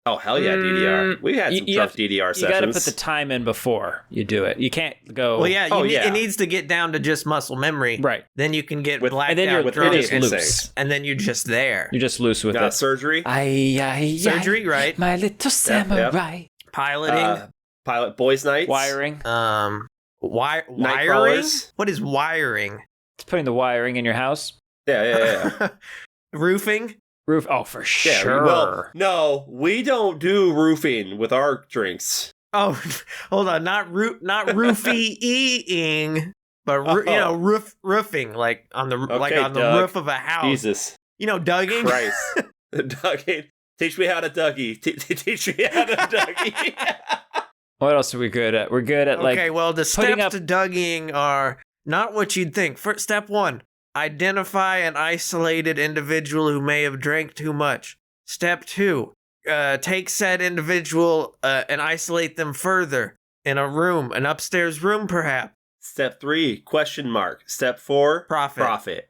Oh, hell yeah, DDR. We had some tough DDR sessions. You got to put the time in before you do it. You can't go... Well, yeah, it needs to get down to just muscle memory. Right. Then you can get blacked out with drunk. just loose. And then you're just there. You're just loose with it. Surgery? Surgery, right. My little samurai. Piloting. Pilot boys' nights. Wiring. Wiring? What is wiring? It's putting the wiring in your house. Yeah. Roofing? Oh, for sure. Well, no, we don't do roofing with our drinks. Oh, hold on. Not roofing, but roofing, like on the Doug. roof of a house. Jesus. Dugging? Christ. Dugging. Teach me how to Dougie. Teach me how to Dougie. What else are we good at? We're good at Okay, well, the steps to Dougieing are not what you'd think. First, step 1. Identify an isolated individual who may have drank too much. Step 2, take said individual and isolate them further in a room, an upstairs room perhaps. Step 3, question mark. Step 4, profit.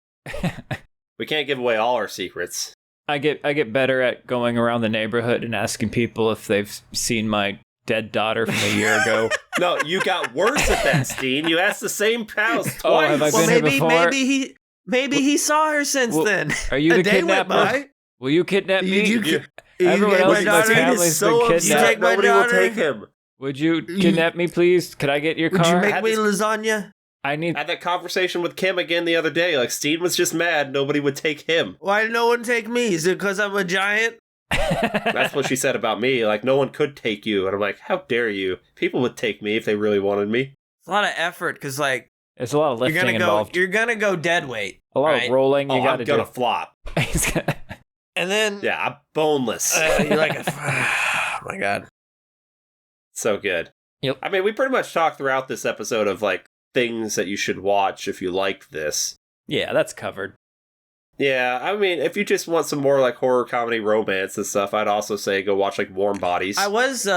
We can't give away all our secrets. I get better at going around the neighborhood and asking people if they've seen my dead daughter from a year ago. No, you got worse at that, Steen. You asked the same pals twice. Oh, have I been here before? Maybe he saw her since then. Are you the kidnapper? Will you kidnap me? Everyone else in my family's been kidnapped. Nobody will take him. Would you kidnap me, please? Could I get your car? Would you make me lasagna? I had that conversation with Kim again the other day. Like, Steen was just mad nobody would take him. Why did no one take me? Is it because I'm a giant? That's what she said about me. Like, no one could take you. And I'm like, how dare you? People would take me if they really wanted me. It's a lot of effort because, like, there's a lot of lifting involved. You're going to go dead weight. A lot of rolling. You got to do. I'm going to flop. And then... Yeah, I'm boneless. You're like, oh my God. So good. Yep. I mean, we pretty much talked throughout this episode of, like, things that you should watch if you like this. Yeah, that's covered. Yeah, I mean, if you just want some more, like, horror, comedy, romance and stuff, I'd also say go watch, like, Warm Bodies. I was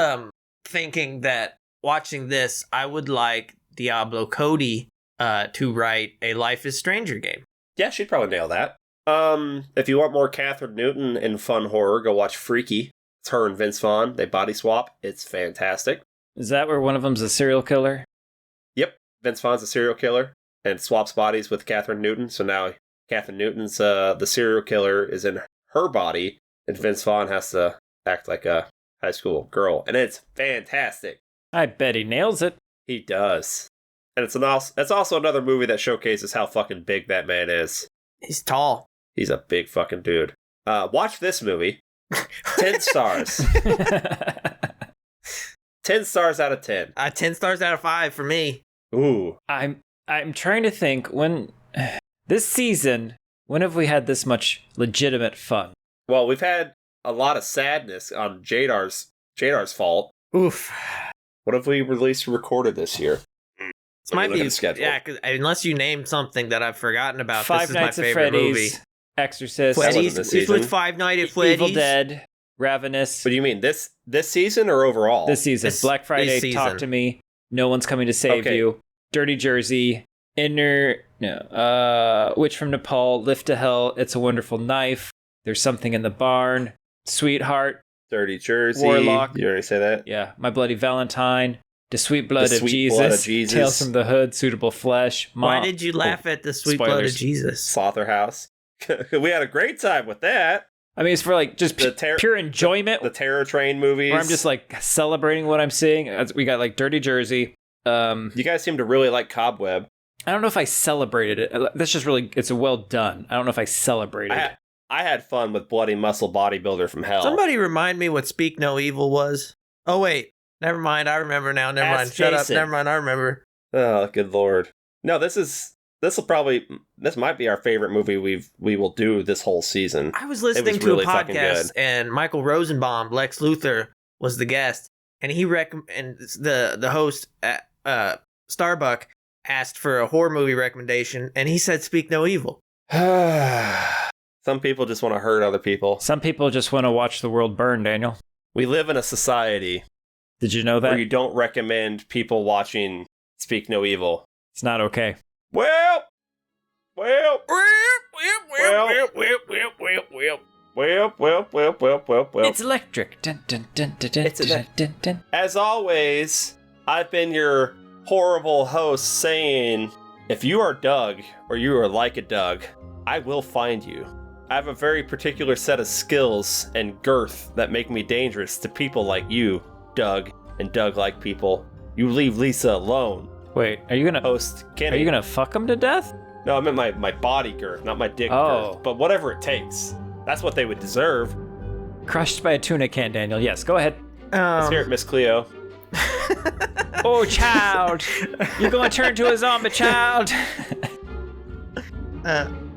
thinking that watching this, I would like Diablo Cody to write a Life is Stranger game. Yeah, she'd probably nail that. If you want more Catherine Newton and fun horror, go watch Freaky. It's her and Vince Vaughn. They body swap. It's fantastic. Is that where one of them's a serial killer? Yep. Vince Vaughn's a serial killer and swaps bodies with Catherine Newton. So now Catherine Newton's the serial killer is in her body, and Vince Vaughn has to act like a high school girl. And it's fantastic. I bet he nails it. He does. And it's also another movie that showcases how fucking big that man is. He's tall. He's a big fucking dude. Watch this movie. 10 stars. 10 stars out of 10. 10 stars out of 5 for me. Ooh. I'm trying to think when this season, when have we had this much legitimate fun? Well, we've had a lot of sadness on Jadar's fault. Oof. What have we released and recorded this year? This might be, yeah, cause unless you named something that I've forgotten about. Five this is Nights my at favorite Freddy's, movie. Exorcist. This was Five Nights at Freddy's. Evil Dead, Ravenous. What do you mean, this season or overall? This season. Black Friday, season. Talk to Me, No One's Coming to Save You, Dirty Jersey, Witch from Nepal, Lift to Hell, It's a Wonderful Knife, There's Something in the Barn, Sweetheart, Dirty Jersey, Warlock. You already say that? Yeah, My Bloody Valentine, The Sweet Blood of Jesus, Tales from the Hood, Suitable Flesh. Why did you laugh at The Sweet Blood of Jesus? Slaughterhouse. We had a great time with that. I mean, it's for like just pure enjoyment. The Terror Train movies. Where I'm just like celebrating what I'm seeing. We got like Dirty Jersey. You guys seem to really like Cobweb. I don't know if I celebrated it. That's just really, it's well done. I don't know if I celebrated it. I had fun with Bloody Muscle Bodybuilder from Hell. Somebody remind me what Speak No Evil was. Oh, wait. Never mind. I remember now. Never mind. Shut up. Never mind. I remember. Oh, good Lord. No, this might be our favorite movie we will do this whole season. I was listening to a podcast and Michael Rosenbaum, Lex Luthor, was the guest, and he and the host Starbuck asked for a horror movie recommendation, and he said Speak No Evil. Some people just want to hurt other people. Some people just want to watch the world burn, Daniel. We live in a society. Did you know that? Where you don't recommend people watching Speak No Evil. It's not okay. Well. Well. It's electric. Dun, dun, dun, dun, dun, dun, dun, dun. As always, I've been your horrible host saying, if you are Doug, or you are like a Doug, I will find you. I have a very particular set of skills and girth that make me dangerous to people like you, Doug, and Doug-like people. You leave Lisa alone. Wait, are you gonna host Kenny? Are you gonna fuck him to death? No, I meant my body girth, not my dick girth. But whatever it takes. That's what they would deserve. Crushed by a tuna can, Daniel. Yes, go ahead. Let's hear it, Miss Cleo. Oh, child. You're going to turn to a zombie, child.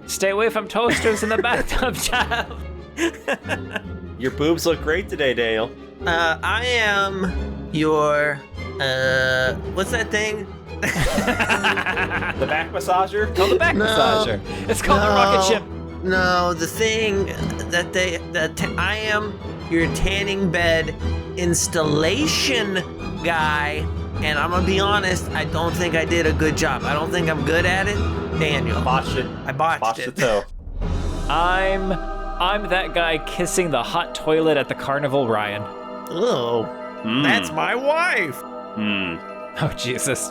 Stay away from toasters in the bathtub, child. Your boobs look great today, Daniel. I am your, what's that thing? The back massager? Oh, the back massager. It's called the rocket ship. No, the thing I am your tanning bed installation guy, and I'm gonna be honest, I don't think I did a good job. I don't think I'm good at it. Daniel. Botched it. I botched it. I'm that guy kissing the hot toilet at the carnival, Ryan. Oh, that's my wife. Oh, Jesus.